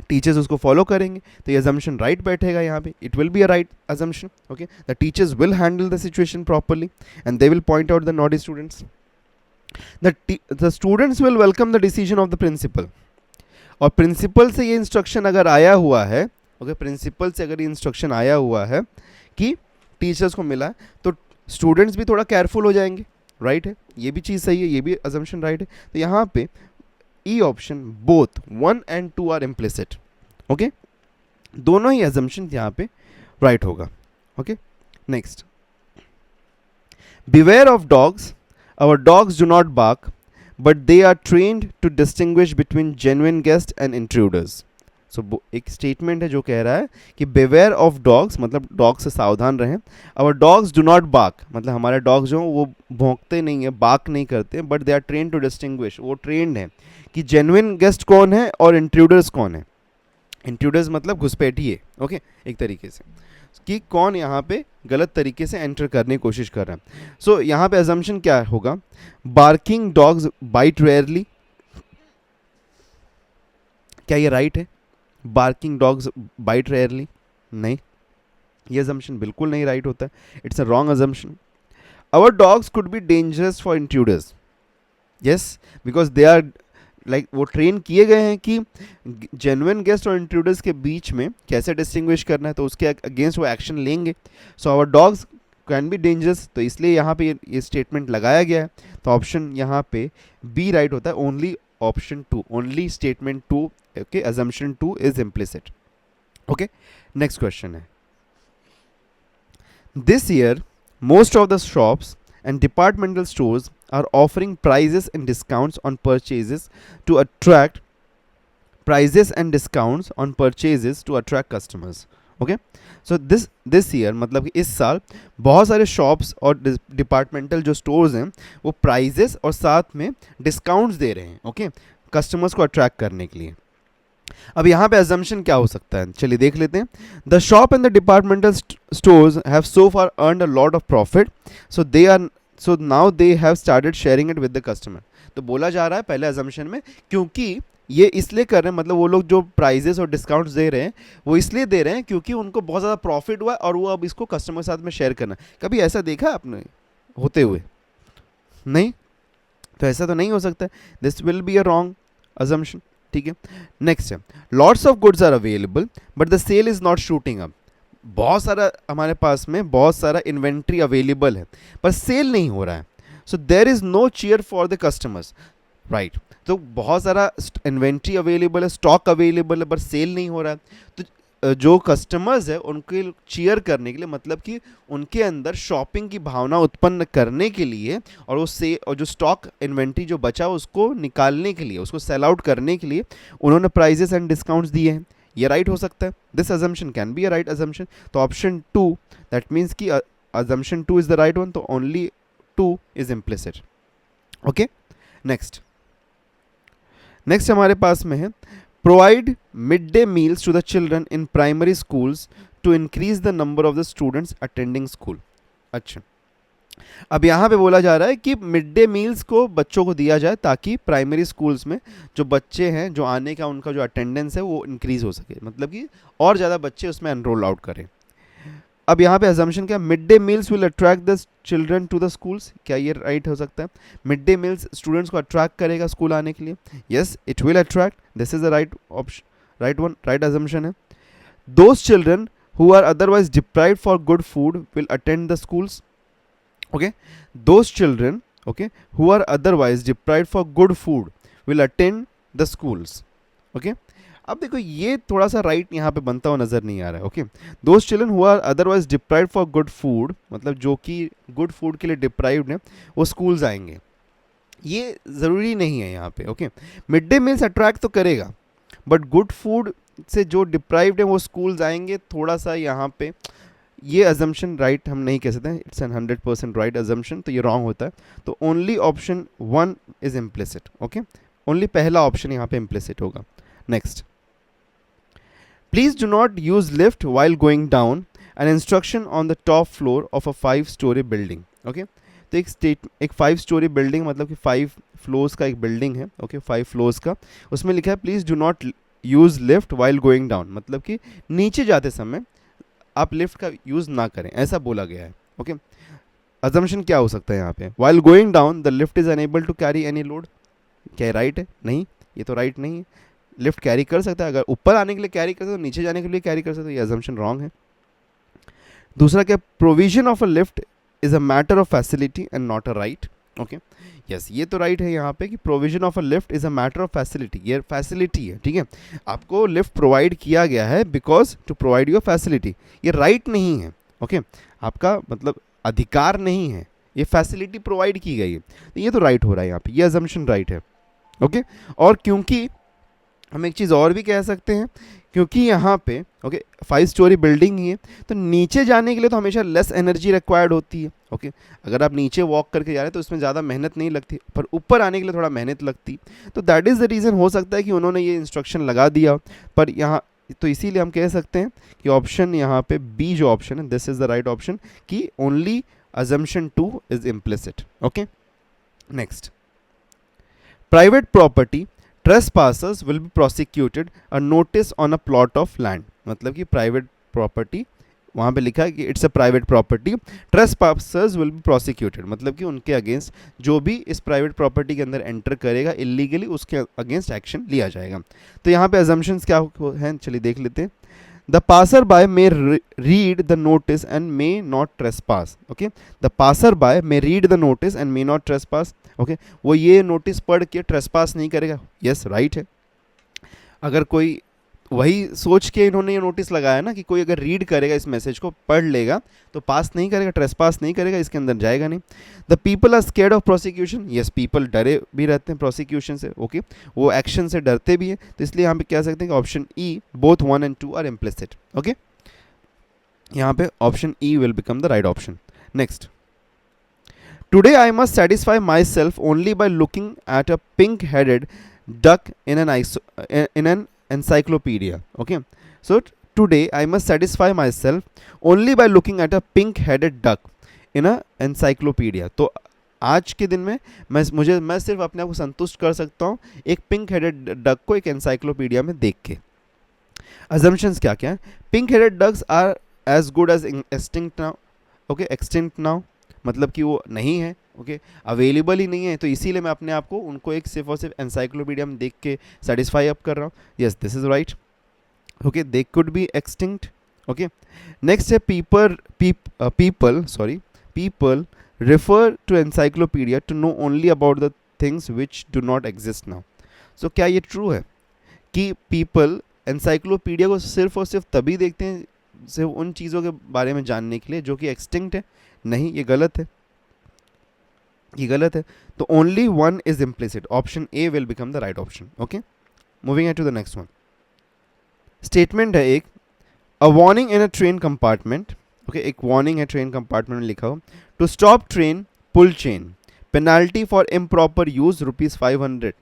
Speaker 1: टीचर्स उसको फॉलो करेंगे, तो ये अजम्पशन राइट बैठेगा यहाँ पे, it will be a right assumption. Okay, the teachers will handle the situation properly and they will point out the naughty students. The students will welcome the decision of the principal. और principal से ये instruction अगर आया हुआ है, okay, principal से अगर ये इंस्ट्रक्शन आया हुआ है कि टीचर्स को मिला है, तो स्टूडेंट्स भी थोड़ा केयरफुल हो जाएंगे, राइट है, ये भी चीज़ सही है, ये भी अजम्पशन राइट है। तो यहाँ पे E option both 1 and 2 are implicit. Okay, दोनों ही अजम्पशन यहाँ पे राइट होगा। Okay, next, beware of dogs, our dogs do not bark but they are trained to distinguish between genuine guest and intruders. So एक statement है जो कह रहा है कि बिवेयर ऑफ डॉग्स मतलब डॉग से सावधान रहें, our dogs do not bark मतलब हमारे डॉग्स जो वो भौंकते नहीं है, बार्क नहीं करते, but they are train to distinguish, वो ट्रेंड है कि जेन्युइन गेस्ट कौन है और इंट्रूडर्स कौन है। इंट्रूडर्स मतलब घुसपैठिए, ओके, एक तरीके से कि कौन यहाँ पे गलत तरीके से एंटर करने की कोशिश कर रहा है। सो यहाँ पे अजम्पशन क्या होगा, बार्किंग डॉग्स बाइट रेयरली, क्या ये राइट है, बार्किंग डॉग्स बाइट रेयरली? नहीं, ये अजम्पशन बिल्कुल नहीं राइट होता है, it's a wrong assumption. Our dogs could be dangerous for intruders, yes, because they are like वो ट्रेन किए गए हैं कि जेन्युइन गेस्ट और इंट्रूडर्स के बीच में कैसे डिस्टिंग्विश करना है, तो उसके अगेंस्ट वो एक्शन लेंगे। So our dogs can be dangerous, तो इसलिए यहाँ पे ये स्टेटमेंट लगाया गया है। तो ऑप्शन यहाँ पे बी राइट होता है, only option 2, only statement 2, okay, assumption 2 is implicit. Okay, next question है, this year most of the shops and departmental stores are offering prices and discounts on purchases to attract customers. Okay, so this year मतलब कि इस साल बहुत सारे shops और departmental जो stores हैं वो प्राइजेस और साथ में डिस्काउंट्स दे रहे हैं, ओके, कस्टमर्स को अट्रैक्ट करने के लिए। अब यहाँ पे अजम्पशन क्या हो सकता है, चलिए देख लेते हैं। The shop and the departmental stores have so far earned a lot of profit, so now they have started sharing it with the customer. तो बोला जा रहा है पहले अजम्पशन में, क्योंकि ये इसलिए कर रहे हैं, मतलब वो लोग जो प्राइजेस और डिस्काउंट्स दे रहे हैं वो इसलिए दे रहे हैं क्योंकि उनको बहुत ज़्यादा प्रॉफिट हुआ और वो अब इसको कस्टमर के साथ में शेयर करना। कभी ऐसा देखा आपने होते हुए? नहीं, तो ऐसा तो नहीं हो सकता, this will be a wrong assumption. ठीक है, नेक्स्ट है, lots of goods are available but the sale is not shooting up. बहुत सारा हमारे पास में बहुत सारा इन्वेंट्री अवेलेबल है पर सेल नहीं हो रहा है, so there is no cheer for the customers, right. तो बहुत सारा इन्वेंट्री अवेलेबल है, स्टॉक अवेलेबल है पर सेल नहीं हो रहा है, तो जो कस्टमर्स है उनके चीयर करने के लिए, मतलब कि उनके अंदर शॉपिंग की भावना उत्पन्न करने के लिए और और जो स्टॉक इन्वेंट्री जो बचा उसको निकालने के लिए, उसको सेल आउट करने के लिए उन्होंने प्राइजेस एंड डिस्काउंट्स दिए हैं। ये राइट हो सकता है, this assumption can be a right assumption. तो ऑप्शन 2, दैट मीन्स कि assumption 2 is the right one, तो only 2 is implicit. Okay, next हमारे पास में है, provide midday meals to the children in primary schools to increase the number of the students attending school। अच्छा, अब यहाँ पे बोला जा रहा है कि मिड डे मील्स को बच्चों को दिया जाए ताकि प्राइमरी स्कूल्स में जो बच्चे हैं जो आने का उनका जो अटेंडेंस है वो इंक्रीज हो सके, मतलब कि और ज़्यादा बच्चे उसमें एनरोल आउट करें। अब यहाँ पे अजम्पशन क्या, mid day meals will attract the children to the schools, क्या ये राइट हो सकता है? मिड डे मील्स स्टूडेंट्स को अट्रैक्ट करेगा स्कूल आने के लिए, yes it will attract, this is the right option, right one, right assumption है। Those children who are otherwise deprived for good food will attend the schools, okay, those children, okay, who are otherwise deprived for good food will attend the schools, okay. अब देखो ये थोड़ा सा right यहाँ पे बनता हुआ नजर नहीं आ रहा है, okay. Those children who are otherwise deprived for good food, मतलब जो कि गुड फूड के लिए डिप्राइव्ड है वो स्कूल्स आएंगे, ये ज़रूरी नहीं है यहाँ पे, okay. Mid day meals attract तो करेगा बट गुड फूड से जो डिप्राइव्ड है वो स्कूल्स आएंगे, थोड़ा सा यहाँ पे ये अजम्पशन राइट हम नहीं कह सकते, इट्स एन 100% राइट अजम्पशन, तो ये रॉन्ग होता है। तो only option 1 is implicit, okay, only पहला ऑप्शन यहाँ पे इम्प्लिसिट होगा। Next, please do not use lift while going down an instruction on the top floor of a 5 story building. Okay, तो एक 5 स्टोरी बिल्डिंग मतलब कि 5 फ्लोर्स का एक बिल्डिंग है। ओके, 5 फ्लोर्स का, उसमें लिखा है please do not use lift while going down, मतलब कि नीचे जाते समय आप लिफ्ट का यूज ना करें, ऐसा बोला गया है। ओके, अजम्पशन क्या हो सकता है यहाँ पे, while going down the lift is unable to carry any load. क्या राइट है? नहीं, ये तो राइट नहीं है। लिफ्ट कैरी कर सकता है, अगर ऊपर आने के लिए कैरी कर सकता है तो नीचे जाने के लिए कैरी कर सकता है, ये अजम्पशन रॉन्ग है। दूसरा क्या, provision of a lift is a matter of facility and not a right. Okay, yes, ये तो राइट है यहाँ पे कि provision of a lift is a matter of facility, ये फैसिलिटी है। ठीक है, आपको लिफ्ट प्रोवाइड किया गया है because to provide your facility, ये राइट नहीं है। ओके, आपका मतलब अधिकार नहीं है, ये फैसिलिटी प्रोवाइड की गई है, तो ये तो राइट हो रहा है यहाँ पे, ये अजम्पशन राइट है। ओके, और क्योंकि हम एक चीज़ और भी कह सकते हैं, क्योंकि यहाँ पे ओके 5 स्टोरी बिल्डिंग ही है, तो नीचे जाने के लिए तो हमेशा लेस एनर्जी रिक्वायर्ड होती है। ओके, अगर आप नीचे वॉक करके जा रहे हैं तो उसमें ज़्यादा मेहनत नहीं लगती, पर ऊपर आने के लिए थोड़ा मेहनत लगती, तो दैट इज़ द रीज़न हो सकता है कि उन्होंने ये इंस्ट्रक्शन लगा दिया। पर यहाँ तो इसीलिए हम कह सकते हैं कि ऑप्शन यहाँ पे बी जो ऑप्शन है, this is the right option, कि only assumption 2 is implicit. Okay, next, private property trespassers will be prosecuted a notice on a plot of land, मतलब कि private property वहाँ पे लिखा है कि it's a private property, trespassers will be prosecuted, मतलब कि उनके अगेंस्ट जो भी इस प्राइवेट प्रॉपर्टी के अंदर एंटर करेगा इलीगली उसके अगेंस्ट एक्शन लिया जाएगा। तो यहाँ पे अजम्पशंस क्या हैं, चलिए देख लेते हैं। The passerby may read the notice and may not trespass. Okay, the passerby may read the notice and may not trespass. Okay, वो ये नोटिस पढ़ के ट्रेसपास नहीं करेगा। यस, राइट है। अगर कोई वही सोच के इन्होंने ये नोटिस लगाया ना कि कोई अगर रीड करेगा इस मैसेज को, पढ़ लेगा तो पास नहीं करेगा, ट्रेसपास नहीं करेगा, इसके अंदर जाएगा नहीं। The people are scared of prosecution. Yes, people डरे भी रहते हैं प्रोसिक्यूशन से। ओके, वो एक्शन से डरते भी हैं, तो इसलिए यहाँ पे कह सकते हैं कि option E both 1 and 2 are implicit. Okay, यहाँ पे option E will become the right option. Next, today I must satisfy myself only by looking at a pink headed duck in an encyclopedia. Okay, so today I must satisfy myself only by looking at a pink headed duck in a encyclopedia. तो आज के दिन में मैं सिर्फ अपने आप को संतुष्ट कर सकता हूँ एक पिंक हेडेड डक को एक एनसाइक्लोपीडिया में देख के। अजम्पशंस क्या क्या है, pink headed ducks are as good as extinct now. Okay, extinct now मतलब कि वो नहीं है। ओके, अवेलेबल ही नहीं है, तो इसीलिए मैं अपने आप को उनको एक सिर्फ और सिर्फ एनसाइक्लोपीडिया में देख के सेटिस्फाई अप कर रहा हूँ। Yes, this is right. Okay, they could be extinct. Okay, next है people refer to encyclopedia to know only about the things which do not exist now. So क्या ये true है कि people encyclopedia को सिर्फ और सिर्फ तभी देखते हैं सिर्फ उन चीज़ों के बारे में जानने के लिए जो कि extinct है? नहीं, ये गलत है, ये गलत है। तो only one is implicit. Option A will become the right option. Okay, moving on to the next one. Statement है एक, a warning in a train compartment. Okay, एक वार्निंग है ट्रेन कंपार्टमेंट में लिखा हो, to stop train pull chain, penalty for improper use ₹500।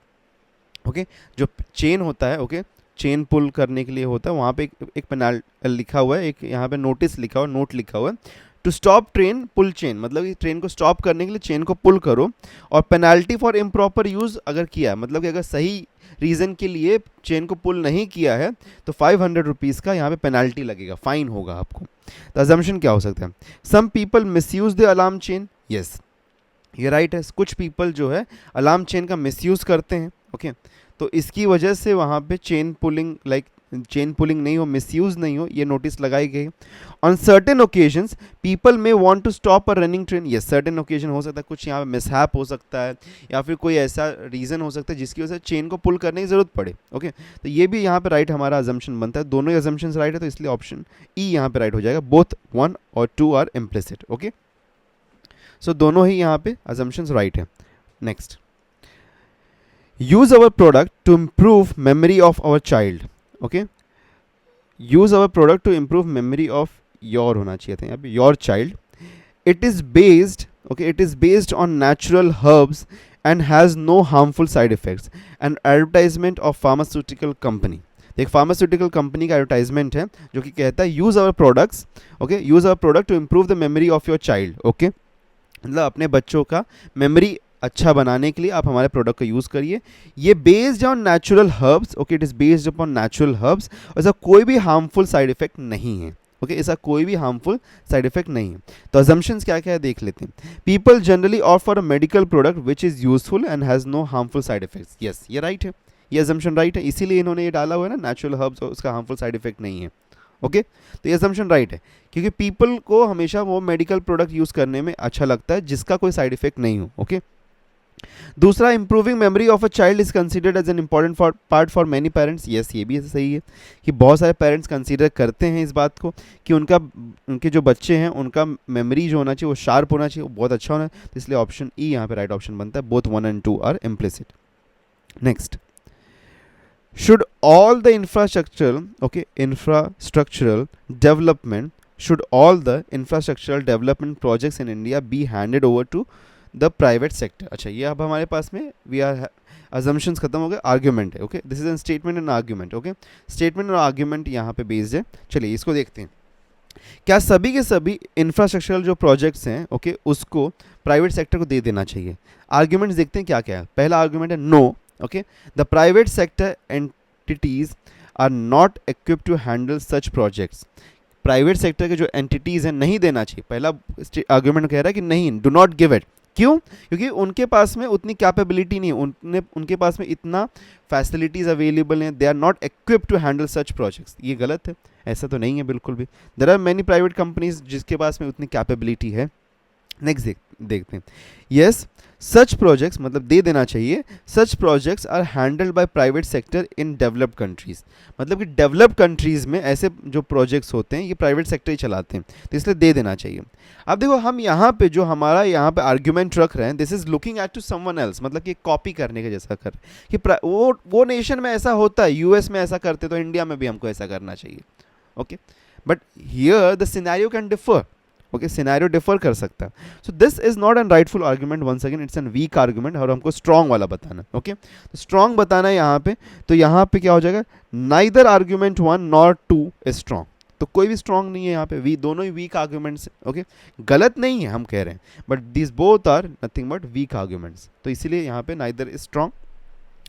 Speaker 1: Okay, जो chain होता है, ओके, चेन पुल करने के लिए होता है, वहाँ पे एक पेनाल्टी लिखा हुआ है, एक यहाँ पे नोटिस लिखा हुआ, नोट लिखा हुआ है, to stop train pull chain, मतलब कि ट्रेन को स्टॉप करने के लिए चेन को पुल करो, और पेनाल्टी फॉर इम्प्रॉपर यूज़ अगर किया है, मतलब कि अगर सही रीज़न के लिए चेन को पुल नहीं किया है तो ₹500 का यहाँ पे पेनाल्टी लगेगा, फाइन होगा आपको। तो अजम्पशन क्या हो सकता है, some people misuse the alarm chain. Yes, ये राइट है, कुछ पीपल जो है अलार्म चेन का मिसयूज़ करते हैं। ओके, तो इसकी वजह से वहाँ पे चेन पुलिंग नहीं हो, मिसयूज नहीं हो, ये नोटिस लगाई गई। On certain occasions people may want to stop a running train. ये सर्टेन ओकेजन हो सकता है, कुछ यहाँ पे मिसहैप हो सकता है, या फिर कोई ऐसा रीज़न हो सकता है जिसकी वजह से चेन को पुल करने की ज़रूरत पड़े। ओके, तो ये भी यहाँ पे राइट हमारा अजम्पशन बनता है, दोनों ही अजम्पशंस राइट है, तो इसलिए ऑप्शन ई यहाँ पे राइट हो जाएगा। बोथ 1 और 2 आर इम्प्लिसिट। ओके, सो दोनों ही यहाँ पे अजम्पशंस राइट है। Next, use our product to improve memory of our child. Okay, use our product to improve memory of your होना चाहिए था यहाँ पे, your child. It is based, okay, it is based on natural herbs and has no harmful side effects. An advertisement of pharmaceutical company. एक pharmaceutical company का advertisement है जो कि कहता है use our products, okay, use our product to improve the memory of your child, okay, मतलब अपने बच्चों का मेमोरी अच्छा बनाने के लिए आप हमारे प्रोडक्ट का यूज़ करिए. ये based on natural herbs, okay, it is based upon natural herbs. ऐसा कोई भी हार्मफुल साइड इफेक्ट नहीं है, ओके, ऐसा कोई भी हार्मफुल साइड इफेक्ट नहीं है. तो अजम्पशंस क्या क्या है देख लेते हैं. People generally offer a medical product which is useful and has no harmful side effects. Yes, ये राइट है, ये अजम्पशन राइट है, इसीलिए इन्होंने ये डाला हुआ है ना, नेचुरल हर्ब्स और उसका हार्मफुल साइड इफेक्ट नहीं है, ओके. तो ये अजम्पशन राइट है, क्योंकि पीपल को हमेशा वो मेडिकल प्रोडक्ट यूज़ करने में अच्छा लगता है जिसका कोई साइड इफेक्ट नहीं हो, ओके. दूसरा, improving memory of a child is considered as an important part for many parents. Yes, ये भी सही है कि बहुत सारे पेरेंट्स कंसीडर करते हैं इस बात को कि उनके जो बच्चे हैं उनका मेमोरी जो होना चाहिए वो शार्प होना चाहिए, वो बहुत अच्छा होना है. तो इसलिए ऑप्शन ई यहाँ पे राइट ऑप्शन बनता है. Both 1 and 2 are implicit. Next, should all the infrastructural development should all the infrastructural development projects in India be handed over to the private sector. अच्छा, ये अब हमारे पास में we are assumptions खत्म हो गए, आर्ग्यूमेंट है, okay. This is an statement and argument, okay. Statement और आर्ग्यूमेंट यहाँ पे बेस्ड है. चलिए इसको देखते हैं. क्या सभी के सभी इंफ्रास्ट्रक्चरल जो प्रोजेक्ट्स हैं, ओके, उसको प्राइवेट सेक्टर को दे देना चाहिए. आर्ग्यूमेंट्स देखते हैं क्या क्या है. पहला आर्ग्यूमेंट है no, okay, the private sector entities are not equipped to handle such projects. Private sector के जो एंटिटीज़ हैं नहीं देना चाहिए. पहला आर्ग्यूमेंट कह रहा है कि नहीं, डू नॉट गिव इट. क्यों? क्योंकि उनके पास में उतनी कैपेबिलिटी नहीं है, उनके पास में इतना फैसिलिटीज़ अवेलेबल हैं. They are not equipped to handle such projects. ये गलत है, ऐसा तो नहीं है बिल्कुल भी. There are many private companies जिसके पास में उतनी कैपेबिलिटी है. नेक्स्ट देखते हैं. यस, सच प्रोजेक्ट्स मतलब दे देना चाहिए. Such projects are handled by private sector in developed countries. मतलब कि डेवलप्ड कंट्रीज में ऐसे जो प्रोजेक्ट्स होते हैं ये प्राइवेट सेक्टर ही चलाते हैं, तो इसलिए दे देना चाहिए. अब देखो, हम यहाँ पे जो हमारा यहाँ पे आर्ग्यूमेंट रख रहे हैं, this is looking at to someone else, मतलब कि कॉपी करने के जैसा कर कि वो नेशन में ऐसा होता है, यूएस में ऐसा करते, तो इंडिया में भी हमको ऐसा करना चाहिए, okay. But here the scenario can differ, okay, scenario differ कर सकता है. So this is not an rightful argument. Once again it's an weak argument और हमको स्ट्रॉन्ग वाला बताना है, ओके. तो स्ट्रॉन्ग बताना है यहाँ पे, तो यहाँ पे क्या हो जाएगा, neither argument 1 nor 2 is strong. तो कोई भी स्ट्रॉन्ग नहीं है यहाँ पे, दोनों ही वीक आर्ग्यूमेंट्स, ओके. गलत नहीं है हम कह रहे हैं, but this both are nothing but weak arguments, तो इसीलिए यहाँ पे neither is strong.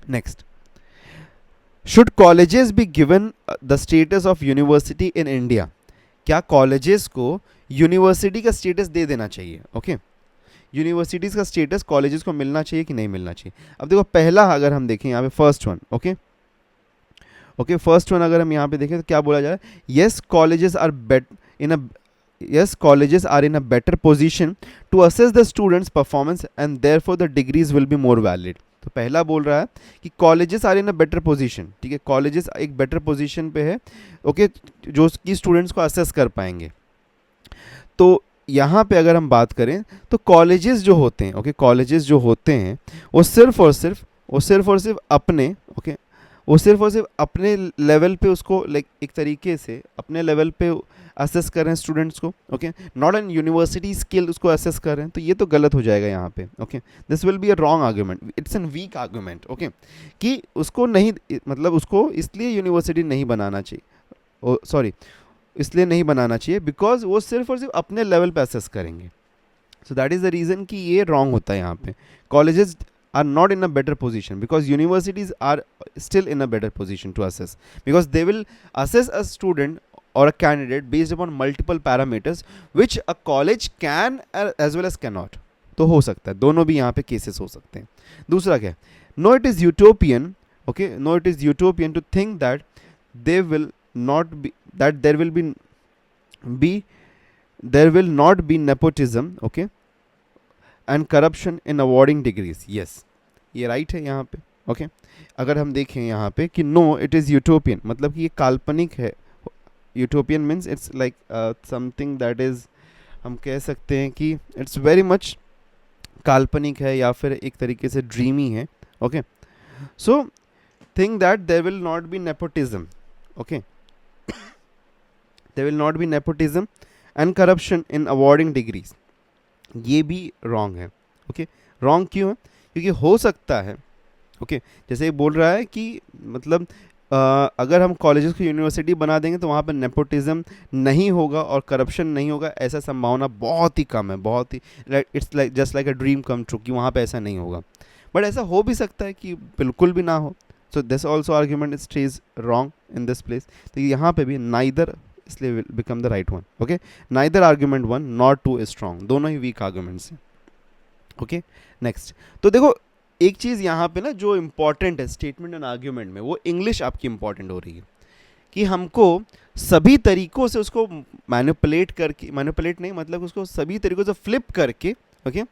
Speaker 1: Next, should colleges be given the status of university in India. क्या कॉलेजेस को यूनिवर्सिटी का स्टेटस दे देना चाहिए, ओके. यूनिवर्सिटीज़ का स्टेटस कॉलेजेस को मिलना चाहिए कि नहीं मिलना चाहिए. अब देखो, पहला अगर हम देखें यहाँ पे first one, okay, okay, first one अगर हम यहाँ पे देखें तो क्या बोला जा रहा है, yes colleges are in a better position to assess the students performance and therefore the degrees will be more valid. तो पहला बोल रहा है कि colleges are in a better position, ठीक है, कॉलेजेस एक बेटर पोजीशन पे है, ओके, जो कि स्टूडेंट्स को असेस कर पाएंगे. तो यहाँ पे अगर हम बात करें तो कॉलेजेस जो होते हैं, ओके, कॉलेजेस जो होते हैं वो सिर्फ और सिर्फ अपने, ओके, वो सिर्फ और सिर्फ अपने लेवल पे उसको लाइक एक तरीके से अपने लेवल पे असेस कर रहे हैं स्टूडेंट्स को, okay, not an university skill उसको असेस कर रहे हैं. तो ये तो गलत हो जाएगा यहाँ पे, okay. This will be a wrong argument, it's an weak argument, okay, कि उसको नहीं, मतलब उसको इसलिए यूनिवर्सिटी नहीं बनाना चाहिए, सॉरी, इसलिए नहीं बनाना चाहिए बिकॉज वो सिर्फ और सिर्फ अपने लेवल पे असेस करेंगे. So that is the reason कि ये रॉन्ग होता है यहाँ पे. Colleges are not in a better position because universities are still in a better position to assess, because they will assess a student or a candidate based upon multiple parameters which a college can as well as cannot. तो हो सकता है, दोनों भी यहाँ पे cases हो सकते हैं. दूसरा क्या है, no it is utopian, okay, no it is utopian to think that they will not be, that there will not be nepotism, okay, and corruption in awarding degrees. Yes, ये राइट है यहाँ पे, ओके. अगर हम देखें यहाँ पे कि नो इट इज़ यूटोपियन, मतलब कि ये काल्पनिक है. Utopian means it's like something that is, हम कह सकते हैं कि इट्स वेरी मच काल्पनिक है या फिर एक तरीके से ड्रीमी है, okay. So think that there will not be nepotism, okay, there will not be nepotism and corruption in awarding degrees. ये भी रॉन्ग है, ओके. रॉन्ग क्यों है? क्योंकि हो सकता है, ओके जैसे ये बोल रहा है कि मतलब अगर हम कॉलेजेस को यूनिवर्सिटी बना देंगे तो वहाँ पर नेपोटिज्म नहीं होगा और करप्शन नहीं होगा, ऐसा संभावना बहुत ही कम है, बहुत ही, it's like just like a dream come true कि वहाँ पे ऐसा नहीं होगा। बट ऐसा हो भी सकता है कि बिल्कुल भी ना हो। So this also argument stage wrong in this place. तो यहाँ पे भी नाइदर, इसलिए will become the right one. Okay, neither argument one not two is strong, दोनों ही वीक आर्ग्यूमेंट्स हैं। ओके नेक्स्ट, तो देखो एक चीज़ यहाँ पे ना जो इम्पॉर्टेंट है स्टेटमेंट एंड आर्ग्यूमेंट में, वो इंग्लिश आपकी इंपॉर्टेंट हो रही है कि हमको सभी तरीकों से उसको मैनिपुलेट करके, मैनिपुलेट नहीं मतलब उसको सभी तरीकों से फ्लिप करके, ओके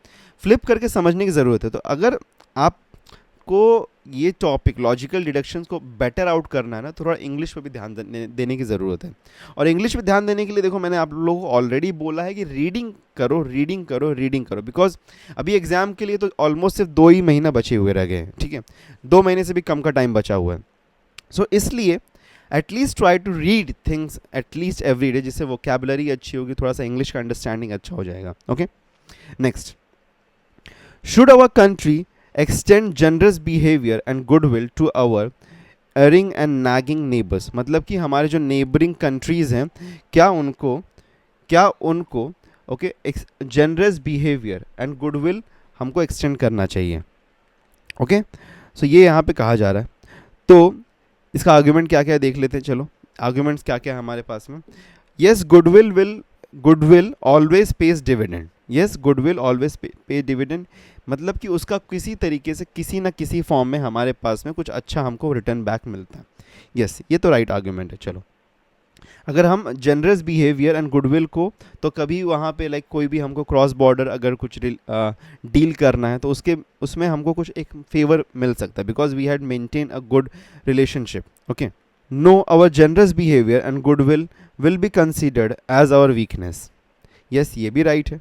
Speaker 1: फ्लिप करके समझने की ज़रूरत है। तो अगर आपको ये टॉपिक लॉजिकल डिडक्शंस को बेटर आउट करना है ना, थोड़ा इंग्लिश पे भी ध्यान देने की ज़रूरत है। और इंग्लिश पे ध्यान देने के लिए देखो मैंने आप लोगों को ऑलरेडी बोला है कि रीडिंग करो, रीडिंग करो, रीडिंग करो, बिकॉज अभी एग्जाम के लिए तो ऑलमोस्ट सिर्फ 2 ही महीना बचे हुए रह गए हैं, ठीक है, 2 महीने से भी कम का टाइम बचा हुआ है। सो इसलिए at least try to read things at least every day, जिससे वोकेबलरी अच्छी होगी, थोड़ा सा इंग्लिश का अंडरस्टैंडिंग अच्छा हो जाएगा। Okay next, should our country extend generous behaviour and goodwill to our erring and nagging neighbours, मतलब कि हमारे जो नेबरिंग कंट्रीज़ हैं क्या उनको okay generous behaviour and goodwill हमको एक्सटेंड करना चाहिए। ओके सो ये यहाँ पे कहा जा रहा है। तो इसका आर्ग्यूमेंट क्या क्या है देख लेते हैं। चलो आर्ग्यूमेंट्स क्या क्या है हमारे पास में। Yes goodwill always page dividend, yes goodwill always पे डिविडेंड, मतलब कि उसका किसी तरीके से किसी ना किसी फॉर्म में हमारे पास में कुछ अच्छा हमको रिटर्न बैक मिलता है। यस ये तो राइट आर्ग्यूमेंट है। चलो अगर हम जनरस बिहेवियर एंड गुडविल को, तो कभी वहाँ पे लाइक कोई भी हमको क्रॉस बॉर्डर अगर कुछ डील करना है तो उसमें हमको कुछ एक फेवर मिल सकता है, because we had maintain a good relationship. Okay no our generous behaviour and goodwill will be considered as our weakness. Yes ये भी राइट है,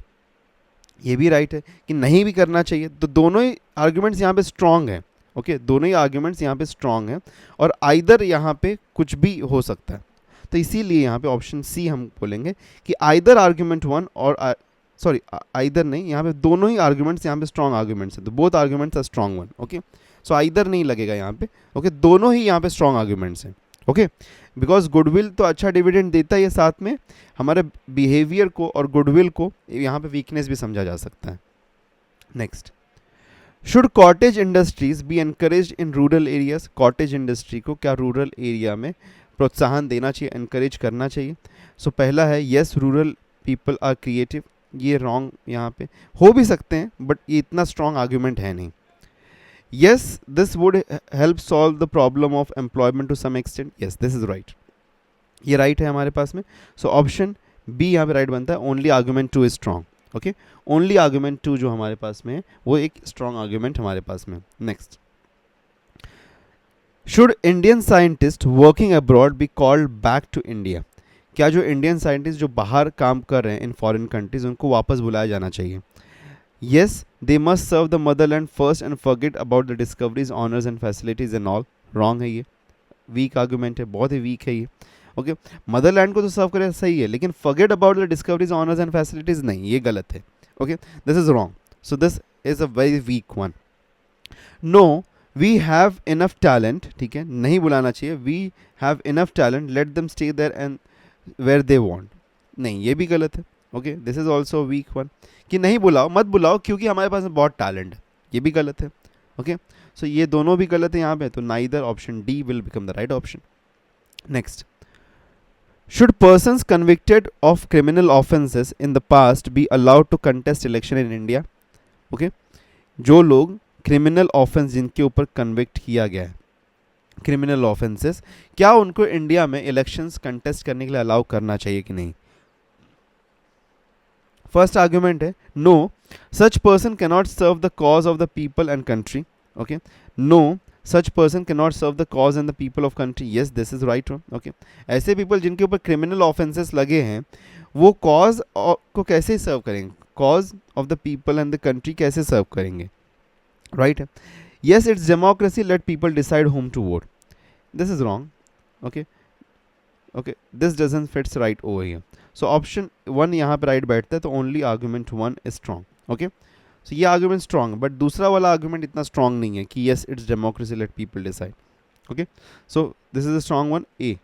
Speaker 1: ये भी राइट है कि नहीं भी करना चाहिए। तो दोनों ही आर्ग्यूमेंट्स यहाँ पे स्ट्रांग हैं। ओके दोनों ही आर्ग्यूमेंट्स यहाँ पे स्ट्रांग हैं और आइदर यहाँ पे कुछ भी हो सकता है। तो इसीलिए यहाँ पे ऑप्शन सी हम बोलेंगे कि आइदर आर्ग्यूमेंट वन और सॉरी आइदर नहीं, यहाँ पे दोनों ही आर्ग्यूमेंट्स यहाँ पे स्ट्रांग आर्ग्यूमेंट्स हैं, तो both arguments are strong one. Okay so either नहीं लगेगा यहाँ पे। ओके दोनों ही यहाँ पे स्ट्रांग आर्ग्यूमेंट्स हैं। ओके बिकॉज गुडविल तो अच्छा डिविडेंड देता है, ये साथ में हमारे बिहेवियर को और गुडविल को यहाँ पे वीकनेस भी समझा जा सकता है। Next, should cottage industries be encourage in rural areas, cottage industry को क्या रूरल एरिया में प्रोत्साहन देना चाहिए, एनकरेज करना चाहिए। सो पहला है yes rural people are creative, ये रॉन्ग यहाँ पे हो भी सकते हैं बट ये इतना स्ट्रॉन्ग आर्ग्यूमेंट है नहीं। Yes this would help solve the problem of employment to some extent, yes this is right, ये राइट है हमारे पास में। सो ऑप्शन बी यहाँ पे राइट बनता है, only argument 2 is strong. Okay only argument 2 जो हमारे पास में है वो एक स्ट्रॉन्ग आर्ग्यूमेंट हमारे पास में। Next, should Indian scientist working abroad be called back to India, क्या जो इंडियन साइंटिस्ट जो बाहर काम कर रहे हैं इन फॉरेन कंट्रीज उनको वापस बुलाया जाना चाहिए। Yes they must serve the motherland first and forget about the discoveries honours and facilities and all, wrong है, ये वीक आर्गूमेंट है, बहुत ही वीक है ये। ओके मदरलैंड को तो सर्व करे सही है, लेकिन forget about the discoveries honours and facilities नहीं, ये गलत है। Okay this is wrong, so this is a very weak one. No we have enough talent, ठीक है नहीं बुलाना चाहिए, we have enough talent let them stay there and where they want, नहीं ये भी गलत है। Okay this is also weak one कि नहीं बुलाओ, मत बुलाओ क्योंकि हमारे पास बहुत टैलेंट है, ये भी गलत है। ओके सो ये दोनों भी गलत है यहाँ पे, तो neither option D will become the right option. Next, should persons convicted of criminal offences in the past be allowed to contest election in India. Okay जो लोग क्रिमिनल ऑफेंस जिनके ऊपर कन्विक्ट किया गया है, क्रिमिनल ऑफेंसेस, क्या उनको India में इलेक्शंस कंटेस्ट करने के लिए अलाउ करना चाहिए कि नहीं। फर्स्ट आर्ग्यूमेंट है no such person can not serve the cause of the people and country. Okay no such person can not serve the cause and the people of country, yes this is right. Okay ऐसे people जिनके ऊपर criminal offences लगे हैं वो cause को कैसे सर्व करेंगे, cause of the people and the country कैसे सर्व करेंगे, राइट है। yes it's democracy, let people decide whom to vote, this is wrong। okay okay this doesn't fits right over here, so option 1 यहाँ पे right बैठता है, तो only argument 1 is strong। okay सो ये argument strong है, but दूसरा वाला argument इतना स्ट्रॉन्ग नहीं है कि yes it's democracy, let people decide. Okay, so this is a strong one, A.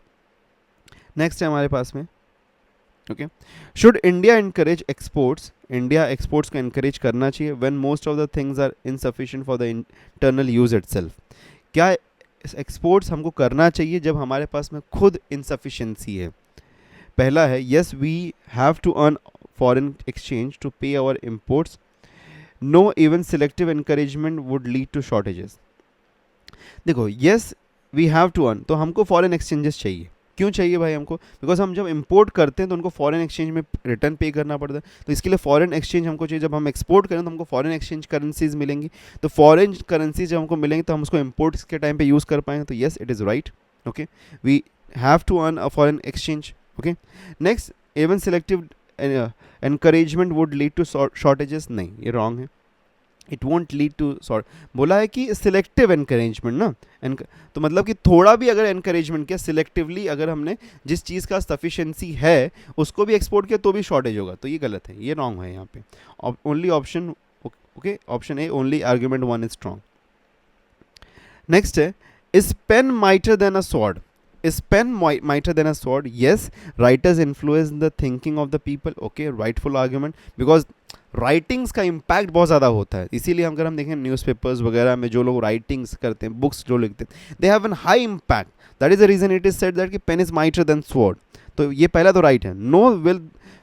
Speaker 1: Next है हमारे पास में, okay, should India encourage exports, India exports को इनकरेज करना चाहिए when most of the things are insufficient for the internal use itself. क्या exports हमको करना चाहिए जब हमारे पास में खुद इनसफिशिएंसी है? पहला है yes we have to earn foreign exchange to pay our imports. No, even selective encouragement would lead to shortages. देखो, yes we have to earn, तो हमको फॉरेन एक्सचेंजेस चाहिए. क्यों चाहिए भाई हमको? बिकॉज हम जब इंपोर्ट करते हैं तो उनको फॉरेन एक्सचेंज में रिटर्न पे करना पड़ता है, तो इसके लिए फॉरेन एक्सचेंज हमको चाहिए. जब हम एक्सपोर्ट करें तो हमको फॉरेन एक्सचेंज करेंसीज मिलेंगी, तो फॉरेन करेंसीज जब हमको मिलेंगी तो हम उसको इंपोर्ट के टाइम पे यूज़ कर पाएंगे. तो yes it is right. Okay, we have to earn a foreign exchange. Okay, next, even selective encouragement would lead to shortages. नहीं, ये रॉन्ग है. It won't lead to sort, बोला है कि सिलेक्टिव एनकरेजमेंट ना, तो मतलब कि थोड़ा भी अगर एनकरेजमेंट किया सिलेक्टिवली, अगर हमने जिस चीज़ का सफिशिएंसी है उसको भी एक्सपोर्ट किया तो भी शॉर्टेज होगा, तो ये गलत है, ये रॉन्ग है यहाँ पे. Only option, okay, option A only, argument one is strong. Next है, is pen mightier than a sword, is pen mightier than a sword. Yes, writers influence the thinking of the people. Okay, rightful argument, because writings का impact बहुत ज़्यादा होता है. इसीलिए अगर हम देखें न्यूज़पेपर्स वगैरह में जो लोग राइटिंग्स करते हैं, बुक्स जो लिखते हैं, they have an high impact. That is the reason it is said that कि pen is mightier than sword. तो ये पहला तो राइट है. No, will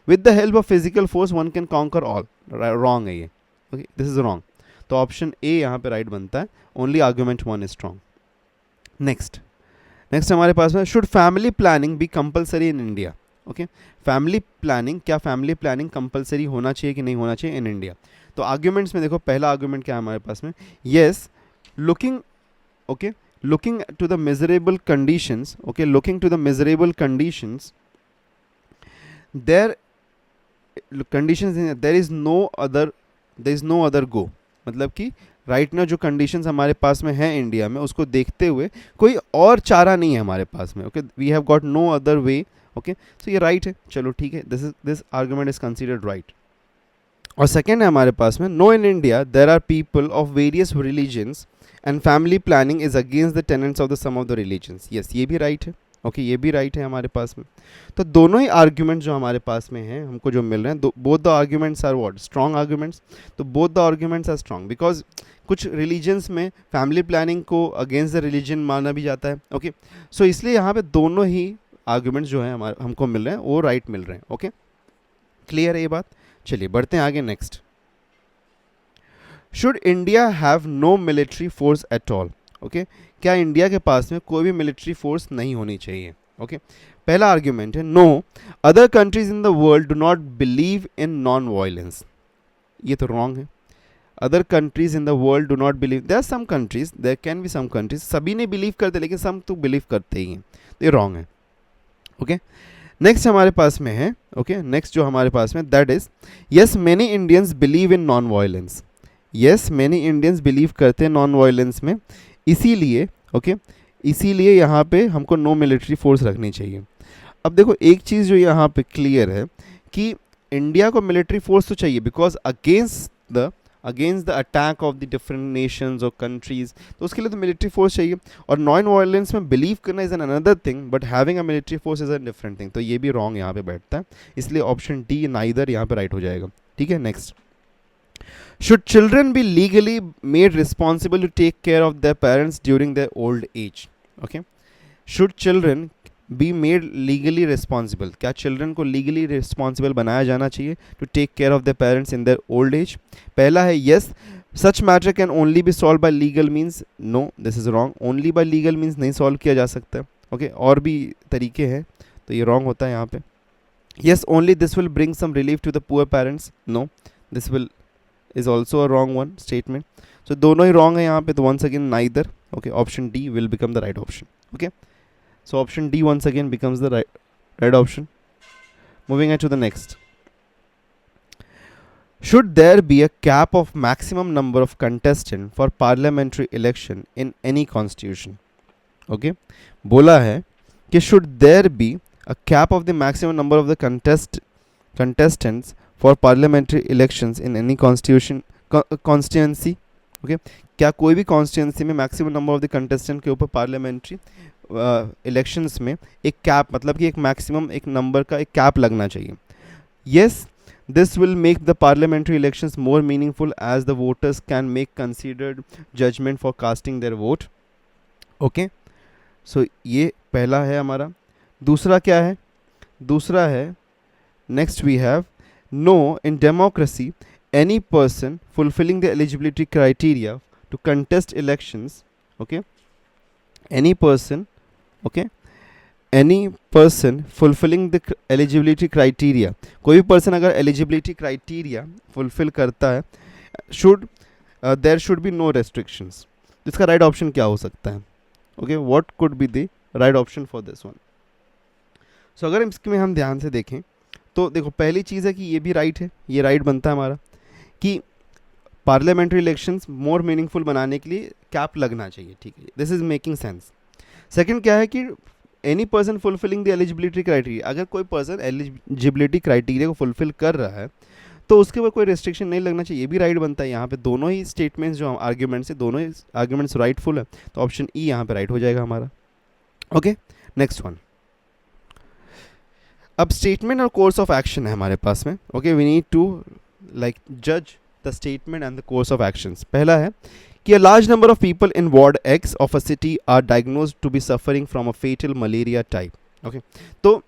Speaker 1: with the help of physical force one can conquer all. Wrong है ये. Okay, this is wrong. तो option A यहाँ पे राइट बनता है. Only argument one is strong. Next हमारे पास में, should family planning be compulsory in India. Okay, family planning, क्या फैमिली प्लानिंग कंपलसरी होना चाहिए कि नहीं होना चाहिए इन इंडिया? तो आर्ग्यूमेंट्स में देखो, पहला आर्ग्यूमेंट क्या है हमारे पास में, yes, looking, okay, looking to the miserable conditions. Okay, looking to the miserable conditions, their conditions, there is no other go. मतलब कि राइट ना जो कंडीशंस हमारे पास में है इंडिया में, उसको देखते हुए कोई और चारा नहीं है हमारे पास में. Okay, we have got no other way. Okay, तो ये राइट है, चलो ठीक है, this argument is considered right. और सेकेंड है हमारे पास में, no, in India there are people of various religions and family planning is against the tenets of the some of the religions. Yes, ये भी राइट है. ओके, ये भी राइट है हमारे पास में. तो दोनों ही आर्ग्यूमेंट जो हमारे पास में हैं, हमको जो मिल रहे हैं, both the arguments are what, strong arguments. तो both the arguments are strong because कुछ रिलीजन्स में फैमिली प्लानिंग को अगेंस्ट द रिलीजन माना भी जाता है. ओके, सो इसलिए यहाँ पे दोनों ही आर्ग्यूमेंट्स जो है हमारे हमको मिल रहे हैं वो राइट मिल रहे हैं. ओके, क्लियर है ये बात? चलिए बढ़ते हैं आगे. Next, should India have no military force at all. Okay, क्या इंडिया के पास में कोई भी मिलिट्री फोर्स नहीं होनी चाहिए? ओके, पहला आर्ग्यूमेंट है, no, other countries in the world do not believe in non violence. ये तो रॉन्ग है. Other countries in the world do not believe, there are some countries, there can be some countries, सभी ने believe करते लेकिन सम तो believe करते ही हैं, ये रॉन्ग है. ओके, नेक्स्ट हमारे पास में है, ओके, नेक्स्ट जो हमारे पास में, that is, yes, many Indians believe in non violence. Yes, many Indians believe करते हैं नॉन वायलेंस में, इसीलिए, ओके, इसीलिए यहाँ पे हमको नो मिलिट्री फोर्स रखनी चाहिए. अब देखो, एक चीज़ जो यहाँ पे क्लियर है कि इंडिया को मिलिट्री फोर्स तो चाहिए because against the attack of the different Nations और कंट्रीज, तो उसके लिए तो मिलिट्री फोर्स चाहिए. और नॉन वायलेंस में बिलीव करना is an another thing, but having a military force is a different thing. तो ये भी रॉन्ग यहाँ पे बैठता है, इसलिए ऑप्शन डी, नाइदर, यहाँ पे राइट हो जाएगा. ठीक है, next, should children be legally made responsible to take care of their parents during their old age. Okay, should children be made legally responsible, क्या चिल्ड्रन को लीगली रिस्पॉन्सिबल बनाया जाना चाहिए to take care of the parents in their old age? पहला है, yes, such matter can only be solve by legal means. No, this is wrong. Only by legal means नहीं solve किया जा सकता. Okay, और भी तरीके हैं, तो ये रॉन्ग होता है यहाँ पे. Yes, only this will bring some relief to the poor parents. No, this will is also a wrong one statement. So दोनों ही रॉन्ग है यहाँ पे, तो once again neither. Okay, option D will become the right option. Okay, so option D once again becomes the right option. Moving on to the next, should there be a cap of maximum number of contestants for parliamentary election in any constitution? Okay, बोला है कि should there be a cap of the maximum number of the contestants for parliamentary elections in any constitution constituency, okay, क्या कोई भी constituency में maximum number of the contestant के ऊपर parliamentary elections में एक कैप, मतलब कि एक मैक्सिमम एक नंबर का एक कैप लगना चाहिए. Yes, this will make the parliamentary elections more meaningful as the voters can make considered judgment for casting their vote. Okay, so ये पहला है हमारा. दूसरा क्या है? दूसरा है, next we have, no, in democracy any person fulfilling the eligibility criteria to contest elections, okay, any person, okay, any person fulfilling the eligibility criteria, कोई भी पर्सन अगर एलिजिबिलिटी क्राइटेरिया फुलफिल करता है, should there should be no restrictions. इसका right option क्या हो सकता है? Okay, what could be the right option for this one? So अगर इसमें हम ध्यान से देखें तो देखो, पहली चीज़ है कि ये भी राइट है, ये राइट बनता है हमारा कि पार्लियामेंट्री इलेक्शंस मोर मीनिंगफुल बनाने के लिए कैप लगना चाहिए. ठीक है, this is making sense. Second क्या है कि any person fulfilling the eligibility criteria, अगर कोई पर्सन एलिजिबिलिटी क्राइटेरिया को फुलफिल कर रहा है तो उसके ऊपर कोई रेस्ट्रिक्शन नहीं लगना चाहिए. ये भी राइट बनता है. यहाँ पे दोनों ही स्टेटमेंट्स जो आर्ग्यूमेंट्स है, दोनों ही आर्ग्यूमेंट्स राइटफुल है, तो ऑप्शन ई यहाँ पे राइट हो जाएगा हमारा. Okay, next one. अब स्टेटमेंट और कोर्स ऑफ एक्शन है हमारे पास में. Okay, we need to like जज the statement and the course of actions. पहला है कि a large number of people in ward X of a city are diagnosed to be suffering from a fatal malaria type. Okay, तो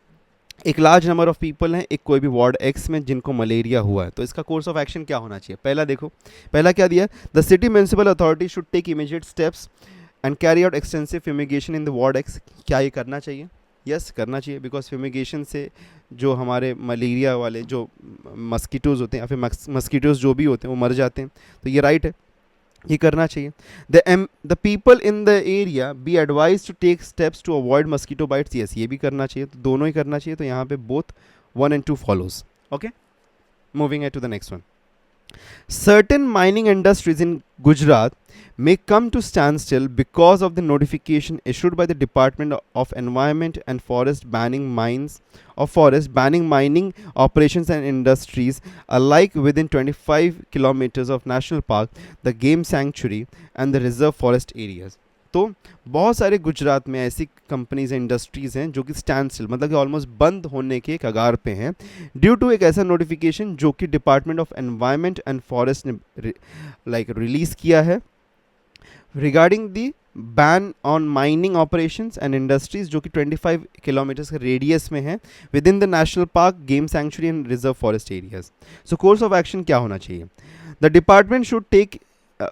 Speaker 1: एक large number of people हैं एक कोई भी ward x में जिनको मलेरिया हुआ है, तो इसका कोर्स ऑफ एक्शन क्या होना चाहिए? पहला देखो, पहला क्या दिया? The city municipal authority should take immediate steps and carry out extensive fumigation in the ward X. क्या ये करना चाहिए? यस, करना चाहिए, बिकॉज फ्यूमिगेशन से जो हमारे मलेरिया वाले जो मस्कीटोज़ होते हैं या फिर मस्कीटोज़ जो भी होते हैं वो मर जाते हैं, तो ये राइट है, ये करना चाहिए. The people in the area be advise to take steps to avoid mosquito bites. Yes, ये भी करना चाहिए, तो दोनों ही करना चाहिए. तो यहाँ पे both 1 and 2 follows. Okay, moving to the next one. Certain mining industries in Gujarat may come to standstill because of the notification issued by the Department of Environment and Forest banning mining operations and industries alike within 25 kilometers of national park, the game sanctuary and the reserve forest areas. तो बहुत सारे गुजरात में ऐसी companies industries हैं जो कि stand still, मतलब कि ऑलमोस्ट बंद होने के कगार पे हैं, ड्यू टू एक ऐसा नोटिफिकेशन जो कि department of environment and forest ने रिलीज़ किया है regarding the ban on mining operations and industries, जो कि 25 किलोमीटर्स के रेडियस में है within the national park, game sanctuary and reserve forest areas. So course of action क्या होना चाहिए? The department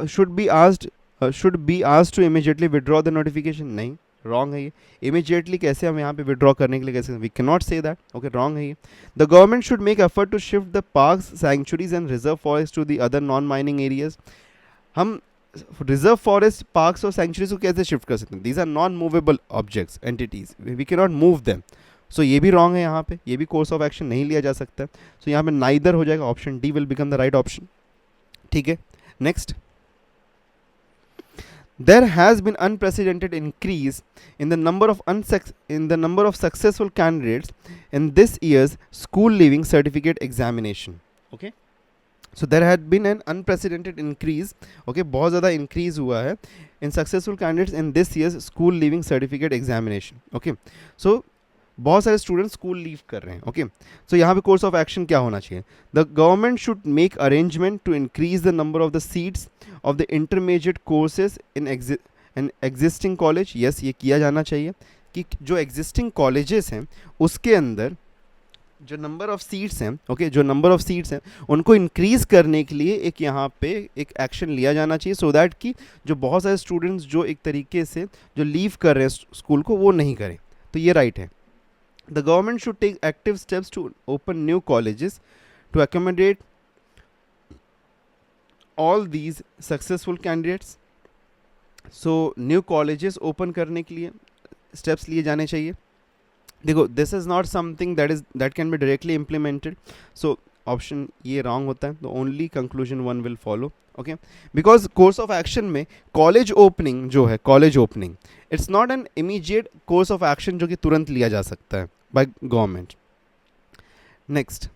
Speaker 1: should be asked to immediately withdraw the notification. नहीं, wrong है ये. इमीडिएटली कैसे हम यहाँ पे विड्रॉ करने के लिए कैसे? We can not say that. Okay, wrong है ये. The government should make effort to shift the parks, sanctuaries and reserve forest to the other non mining areas. हम रिजर्व फॉरेस्ट, पार्क्स और सैंक्चुरीज को कैसे शिफ्ट कर सकते हैं? These are non movable objects, entities, we can not move them. So ये भी wrong है यहाँ पे, ये भी कोर्स ऑफ एक्शन नहीं लिया जा सकता. सो यहाँ पे नाइदर हो जाएगा, option D will become the right option. ठीक है, next. There has been unprecedented increase in the number of successful candidates in this year's school leaving certificate examination. Okay, so there had been an unprecedented increase. Okay, बहुत ज़्यादा increase हुआ है in successful candidates in this year's school leaving certificate examination. Okay, so बहुत सारे students school leave कर रहे हैं. Okay, so यहाँ पे कोर्स ऑफ एक्शन क्या होना चाहिए? The government should make arrangement to increase the number of the seats of the intermediate courses in existing college. Yes, ये किया जाना चाहिए कि जो एग्जिस्टिंग कॉलेजेस हैं उसके अंदर जो नंबर ऑफ सीट्स हैं, ओके, जो नंबर ऑफ सीट्स हैं उनको इंक्रीज़ करने के लिए एक यहाँ पे एक एक्शन लिया जाना चाहिए, सो दैट कि जो बहुत सारे स्टूडेंट्स जो एक तरीके से जो लीव कर रहे हैं स्कूल को वो नहीं करें. तो ये राइट है. The government should take active steps to open new colleges to accommodate all these successful candidates. So new colleges open करने के लिए steps लिए जाने चाहिए. देखो, this is not something that can be directly implemented. So option ये wrong होता है, तो only conclusion 1 will follow. Okay, because course of action में college opening जो है, college opening, it's not an immediate course of action जो कि तुरंत लिया जा सकता है by government. Next,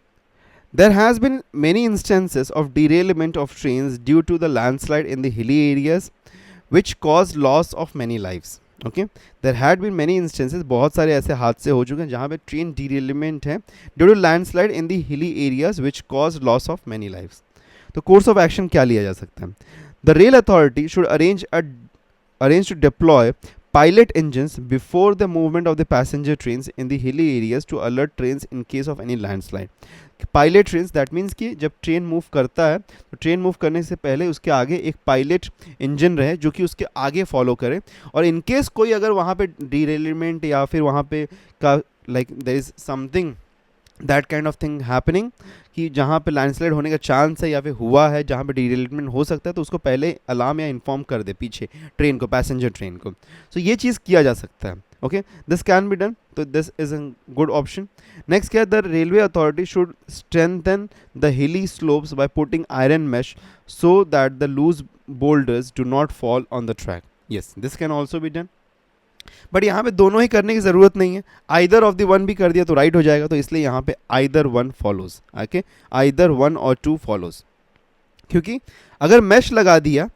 Speaker 1: There has been many instances of derailment of trains due to the landslide in the hilly areas which caused loss of many lives. Okay, there had been many instances, बहुत सारे ऐसे हादसे हो चुके हैं जहाँ पे train derailment है due to landslide in the hilly areas which caused loss of many lives. तो course of action क्या लिया जा सकता है? The rail authority should arrange to deploy pilot engines before the movement of the passenger trains in the hilly areas to alert trains in case of any landslide. Pilot trains, that means कि जब train move करता है तो train move करने से पहले उसके आगे एक पायलट इंजन रहे जो कि उसके आगे फॉलो करे, और इन केस कोई अगर वहाँ पे डीरेलमेंट या फिर वहाँ पे का like there is something that kind of thing happening कि जहाँ पे लैंडस्लाइड होने का चांस है या फिर हुआ है जहाँ पे डीरेलमेंट हो सकता है, तो उसको पहले अलार्म या इन्फॉर्म कर दे पीछे ट्रेन को, पैसेंजर ट्रेन को. सो ये चीज़ किया जा सकता है. Okay, this can be done, तो this is a good option. Next क्या है, the railway authority should strengthen the hilly slopes by putting iron mesh so that the loose boulders do not fall on the track. Yes, this can also be done, but यहाँ पे दोनों ही करने की ज़रूरत नहीं है. आइदर ऑफ द वन भी कर दिया तो राइट हो जाएगा, तो इसलिए यहाँ पे either one follows. Okay, either one और टू फॉलोज, क्योंकि अगर मैश लगा दिया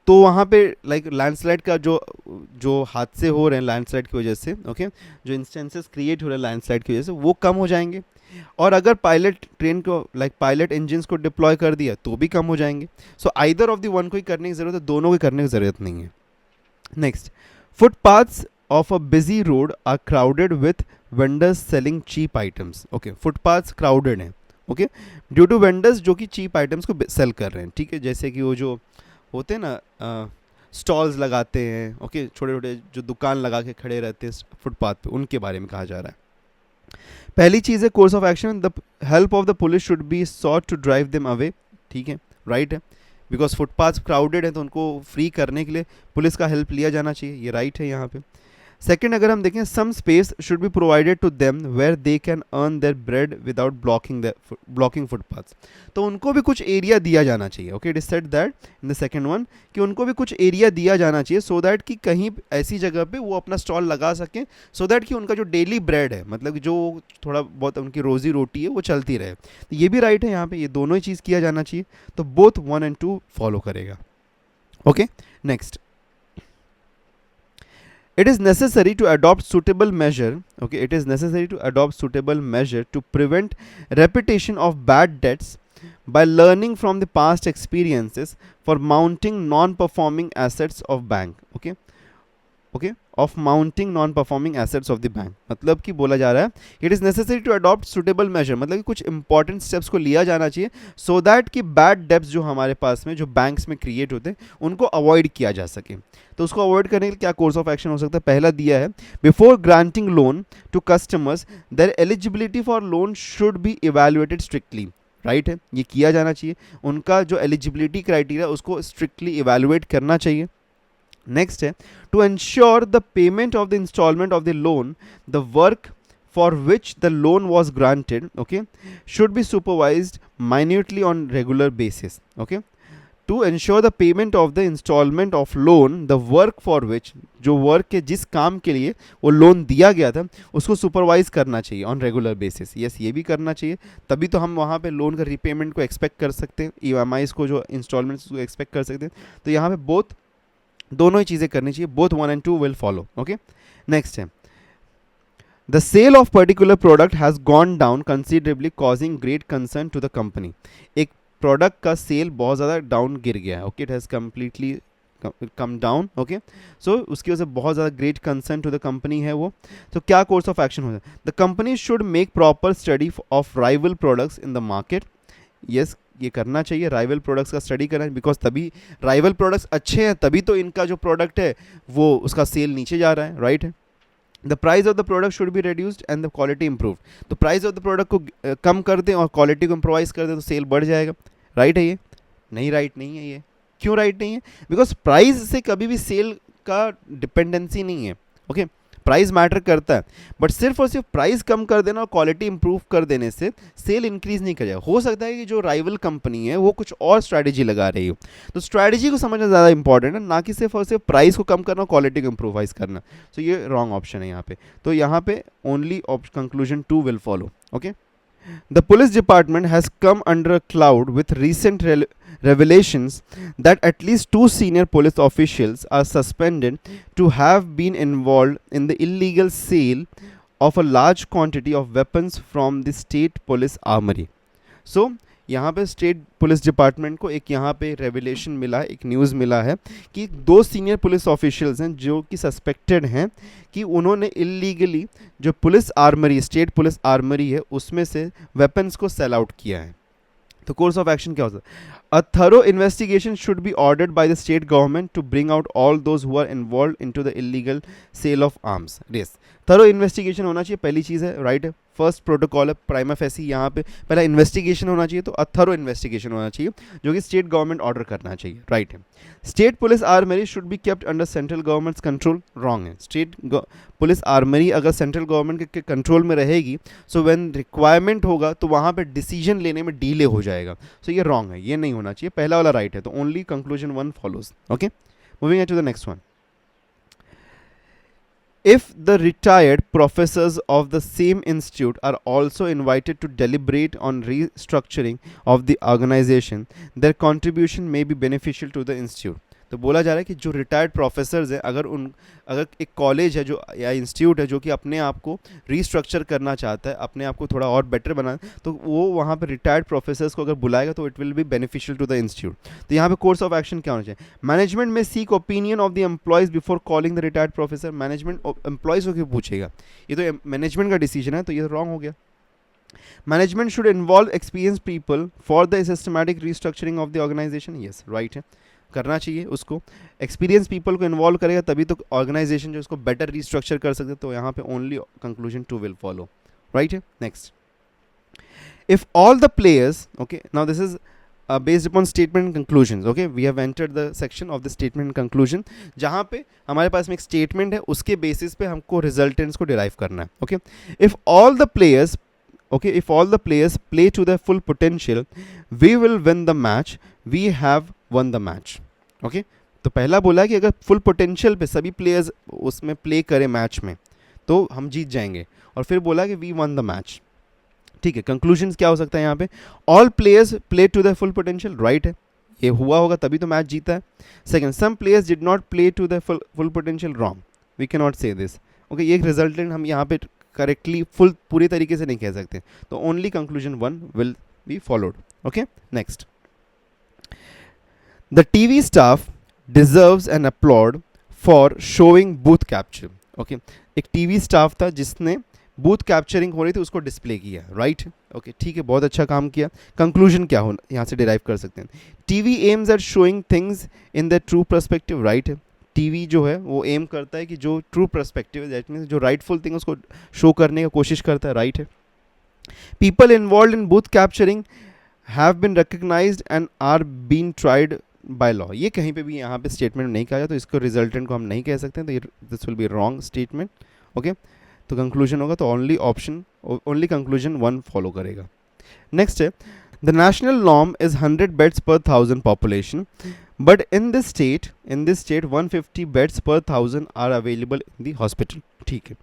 Speaker 1: तो वहाँ पे लाइक लैंडस्लाइड का जो हादसे हो रहे हैं लैंडस्लाइड की वजह से, ओके, जो इंस्टेंसेस क्रिएट हो रहे हैं लैंडस्लाइड की वजह से, वो कम हो जाएंगे. और अगर पायलट ट्रेन को पायलट इंजन्स को डिप्लॉय कर दिया तो भी कम हो जाएंगे. So either of the one को ही करने की ज़रूरत है, दोनों को करने की ज़रूरत नहीं है. Next, footpaths of a busy road are crowded with vendors selling cheap items. Okay, footpaths crowded हैं. Okay, due to vendors जो कि cheap items को sell कर रहे हैं. ठीक है, जैसे कि वो जो होते हैं ना स्टॉल्स लगाते हैं, ओके, छोटे छोटे जो दुकान लगा के खड़े रहते हैं फुटपाथ पे, उनके बारे में कहा जा रहा है. पहली चीज़ है course of action, the help of the police should be sought to drive them away. ठीक है, राइट है, बिकॉज फुटपाथ क्राउडेड है तो उनको फ्री करने के लिए पुलिस का हेल्प लिया जाना चाहिए, ये राइट है यहाँ पे. सेकेंड, अगर हम देखें, some space should be provided to them where they can earn their bread without blocking footpaths. तो उनको भी कुछ एरिया दिया जाना चाहिए. Okay, it is said that in the second one कि उनको भी कुछ एरिया दिया जाना चाहिए सो दैट कि कहीं ऐसी जगह पे वो अपना स्टॉल लगा सकें, सो दैट कि उनका जो डेली ब्रेड है, मतलब जो थोड़ा बहुत उनकी रोजी रोटी है, वो चलती रहे. तो ये भी राइट है यहाँ पे, ये दोनों ही चीज़ किया जाना चाहिए. तो बोथ 1 and 2 फॉलो करेगा. Okay, next, it is necessary to adopt suitable measure. Okay, it is necessary to adopt suitable measure to prevent repetition of bad debts by learning from the past experiences for mounting non-performing assets of bank. Okay, okay, of mounting non-performing assets of the bank. मतलब कि बोला जा रहा है it is necessary to adopt suitable measure, मतलब कि कुछ important steps को लिया जाना चाहिए so that कि bad debts जो हमारे पास में जो banks में create होते हैं उनको avoid किया जा सके. तो उसको अवॉइड करने के लिए क्या कोर्स ऑफ एक्शन हो सकता है? पहला दिया है, before granting loan to customers their eligibility for loan should be evaluated strictly. Right है, ये किया जाना चाहिए, उनका जो एलिजिबिलिटी क्राइटेरिया उसको स्ट्रिक्टली इवैल्यूएट करना चाहिए. नेक्स्ट है, to ensure the payment of the instalment of the loan the work for which the loan was granted, okay, should be supervised minutely on regular basis. Okay, to ensure the payment of the instalment of loan the work for विच, जो work के जिस काम के लिए वो loan दिया गया था उसको सुपरवाइज करना चाहिए ऑन रेगुलर बेसिस. यस, ये भी करना चाहिए, तभी तो हम वहाँ पे लोन का रीपेमेंट को एक्सपेक्ट कर सकते हैं, EMIs को जो इंस्टॉलमेंट्स को एक्सपेक्ट कर सकते हैं. तो यहाँ पे बोथ दोनों ही चीज़ें करनी चाहिए, both 1 and 2 will follow. Okay, next है, the sale of particular product has gone down considerably causing great concern to the company. एक प्रोडक्ट का सेल बहुत ज़्यादा डाउन गिर गया है. Okay, it has completely come down. Okay, so उसकी वजह से बहुत ज़्यादा great concern to the company है वो. तो क्या कोर्स ऑफ एक्शन हो जाए? The company should make proper study of rival products in the market. Yes, ये करना चाहिए, राइवल प्रोडक्ट्स का स्टडी करना है, बिकॉज तभी राइवल प्रोडक्ट्स अच्छे हैं तभी तो इनका जो प्रोडक्ट है वो उसका सेल नीचे जा रहा है. राइट है, the price of the product should be reduced and the quality improve. तो प्राइस ऑफ द प्रोडक्ट को कम कर दें और क्वालिटी को इम्प्रोवाइज कर दें तो सेल बढ़ जाएगा. राइट है ये? नहीं, राइट नहीं है ये. क्यों राइट नहीं है? बिकॉज प्राइस से कभी भी सेल का डिपेंडेंसी नहीं है. ओके, प्राइस मैटर करता है, बट सिर्फ और सिर्फ प्राइस कम कर देना और क्वालिटी इंप्रूव कर देने से सेल इंक्रीज नहीं करेगा. हो सकता है कि जो राइवल कंपनी है वो कुछ और स्ट्रैटेजी लगा रही हो, तो स्ट्रैटेजी को समझना ज़्यादा इंपॉर्टेंट है, ना कि सिर्फ और सिर्फ प्राइस को कम करना और क्वालिटी को इम्प्रोवाइज करना. तो ये रॉन्ग ऑप्शन है यहाँ पे. तो यहाँ पे only conclusion 2 will follow. Okay, The police department has come under a cloud with recent revelations that at least 2 senior police officials are suspended to have been involved in the illegal sale of a large quantity of weapons from the state police armory. So यहाँ पे state police department को एक यहाँ पे revelation मिला है, एक news मिला है कि 2 सीनियर पुलिस ऑफिशियल्स हैं जो कि सस्पेक्टेड हैं कि उन्होंने इलीगली जो police armoury, state police armoury है, उसमें से वेपन्स को सेल आउट किया है. तो कोर्स ऑफ एक्शन क्या हो सकता है? A thorough investigation should be ordered by the state government to bring out all those who are involved into the illegal sale of arms. Yes, thorough investigation होना चाहिए, पहली चीज़ है, राइट है. फर्स्ट प्रोटोकॉल है प्राइमा फेसी, यहाँ पे पहला इन्वेस्टिगेशन होना चाहिए, तो अथरो इन्वेस्टिगेशन होना चाहिए जो कि स्टेट गवर्नमेंट ऑर्डर करना चाहिए, राइट है. State police armoury should be kept under central governments control, wrong है. स्टेट पुलिस आर्मरी अगर सेंट्रल गवर्नमेंट के कंट्रोल में रहेगी, सो व्हेन रिक्वायरमेंट होगा तो वहाँ पे डिसीजन लेने में डीले हो जाएगा. सो ये रॉन्ग है, ये नहीं होना चाहिए. पहला वाला राइट है, तो only conclusion 1 follows. Okay, moving to the next one. If the retired professors of the same institute are also invited to deliberate on restructuring of the organization, their contribution may be beneficial to the institute. तो बोला जा रहा है कि जो retired professors हैं, अगर एक कॉलेज है जो या इंस्टीट्यूट है जो कि अपने आप को रीस्ट्रक्चर करना चाहता है, अपने आप को थोड़ा और बेटर बनाना, तो वो वहाँ पे रिटायर्ड प्रोफेसर्स को अगर बुलाएगा तो it will be beneficial to the institute. तो यहाँ पे कोर्स ऑफ एक्शन क्या होना चाहिए? मैनेजमेंट में seek opinion of the employees before calling the retired professor. Management employees को क्यों पूछेगा? ये तो मैनेजमेंट का डिसीजन है, तो ये रॉन्ग हो गया. Management should involve experience people for the systematic restructuring of the organisation. Yes, right है, करना चाहिए उसको. एक्सपीरियंस पीपल को इन्वॉल्व करेगा तभी तो ऑर्गेनाइजेशन जो इसको बेटर रीस्ट्रक्चर कर सकते. तो यहाँ पे only conclusion 2 will follow, right है. Next, if all the players, okay, now this is based upon statement conclusion. Okay, we have entered the section of the statement conclusion, जहाँ पे हमारे पास में एक स्टेटमेंट है, उसके बेसिस पे हमको रिजल्टेंट्स को डिराइव करना है. Okay, if all the players, okay, if all the players play to their full potential, we will win the match, we have won the match. okay, तो पहला बोला कि अगर फुल पोटेंशियल पे सभी प्लेयर्स उसमें प्ले करें मैच में तो हम जीत जाएंगे, और फिर बोला कि वी वन द मैच. ठीक है, कंक्लूजन्स क्या हो सकता है यहाँ पे? All players play to the full potential, right है, ये हुआ होगा तभी तो मैच जीता है. Second, some players did not play to the full potential, wrong, we can not say this. Okay, ये रिजल्टेंट हम यहाँ पे करेक्टली पूरी तरीके से नहीं कह सकते, तो only conclusion 1 will be followed. Okay, next, the TV staff deserves an applaud for showing booth capture. Okay, एक टीवी स्टाफ था जिसने बूथ कैप्चरिंग हो रही थी उसको डिस्प्ले किया, राइट. ओके, ठीक है, बहुत अच्छा काम किया. कंक्लूजन क्या हो यहाँ से डिराइव कर सकते हैं? TV aims at showing things in the true perspective, right है. टीवी जो है वो एम करता है कि जो ट्रू पर्सपेक्टिव है, दैट मीन्स जो राइटफुल थिंग उसको शो करने की कोशिश करता है, राइट है. People involve in booth capturing have been recognised and are been tried by law. ये कहीं पे भी यहाँ पे स्टेटमेंट नहीं कहा जाए, तो इसको रिजल्टेंट को हम नहीं कह सकते, तो this will be wrong statement. Okay, तो कंक्लूजन होगा तो ओनली कंक्लूजन 1 फॉलो करेगा. नेक्स्ट है, the national norm is 100 beds पर 1000 population, but in this state 150 beds per 1000 are available in the hospital. ठीक है,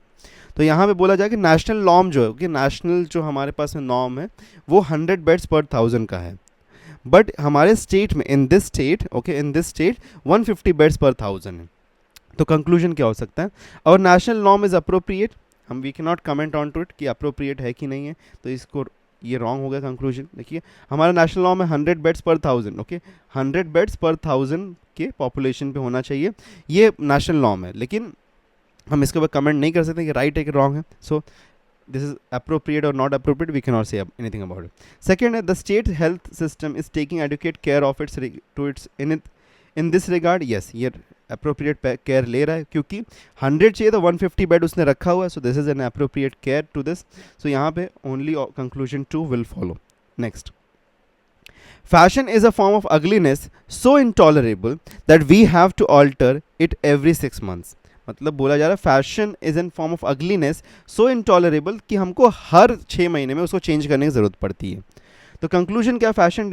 Speaker 1: तो यहाँ पे बोला जाए कि नेशनल नॉर्म जो है, कि नेशनल जो हमारे पास में नॉर्म है वो 100 बेड्स पर 1000 का है, बट हमारे स्टेट में इन दिस स्टेट 150 बेड्स पर 1000 है. तो कंक्लूजन क्या हो सकता है? और नेशनल नॉर्म इज अप्रोप्रिएट, हम we can not comment on to it कि अप्रोप्रिएट है कि नहीं है, तो इसको ये रॉन्ग हो गया कंक्लूजन. देखिए, हमारा नेशनल लॉ में 100 बेड्स पर 1000, ओके, 100 बेड्स पर 1000 के पॉपुलेशन पे होना चाहिए, ये नेशनल लॉ में, लेकिन हम इसके ऊपर कमेंट नहीं कर सकते कि राइट है कि रॉन्ग है. सो दिस इज अप्रोप्रिएट और not appropriate, we can not say anything about it. Second है, the state health system is taking adequate care of its in this regard. Yes, ये अप्रोप्रिएट केयर ले रहा है, क्योंकि 100 चाहिए तो 150 बेड उसने रखा हुआ है, so this is an appropriate care to this. So यहाँ पे only conclusion 2 will follow. Next, fashion is a form of ugliness so intolerable that we have to alter it every 6 months. मतलब बोला जा रहा है fashion is an form of ugliness so intolerable कि हमको हर 6 महीने में उसको चेंज करने की ज़रूरत पड़ती है. तो कंक्लूजन क्या? Fashion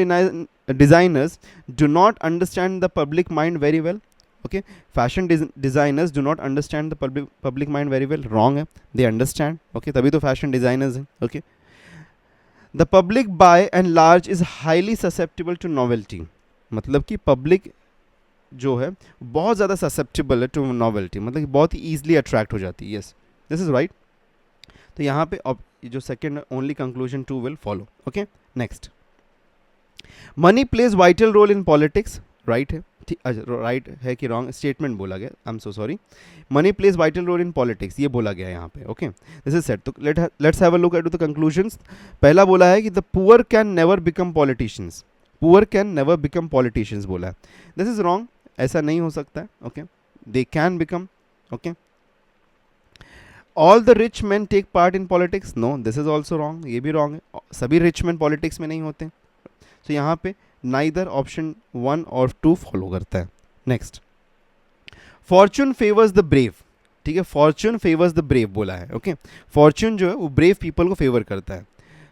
Speaker 1: designers do not understand the public mind very well. Okay, fashion designers do not understand the public mind very well. Wrong है, they understand. Okay, तभी तो fashion designers हैं. Okay, the public by and large is highly susceptible to novelty, मतलब कि public जो है बहुत ज़्यादा ससेप्टेबल है टू नॉवेल्टी, मतलब कि बहुत ही ईजिली अट्रैक्ट हो जाती है। Yes, this is right. तो यहाँ पे जो second only conclusion 2 will follow. Okay, next, money plays vital role in politics, right है, राइट है कि रॉन्ग स्टेटमेंट बोला गया, I am so sorry, money plays vital role in politics ये बोला गया यहाँ पे। Okay, this is set. तो let's have a look at the conclusions. पहला बोला है कि the poor can never become politicians, poor can never become politicians बोला है, दिस इज रॉन्ग, ऐसा नहीं हो सकता है। Okay, they can become. Okay, all the rich man take part in politics, no, this is also wrong, ये भी wrong है, सभी रिच मैन पॉलिटिक्स में नहीं होते। तो यहाँ पे नाइदर ऑप्शन 1 और 2 फॉलो करता है। Next, Fortune favours the brave, ठीक है, फॉर्चून फेवर्स द ब्रेव बोला है। ओके, फॉर्चून जो है वो ब्रेव पीपल को फेवर करता है।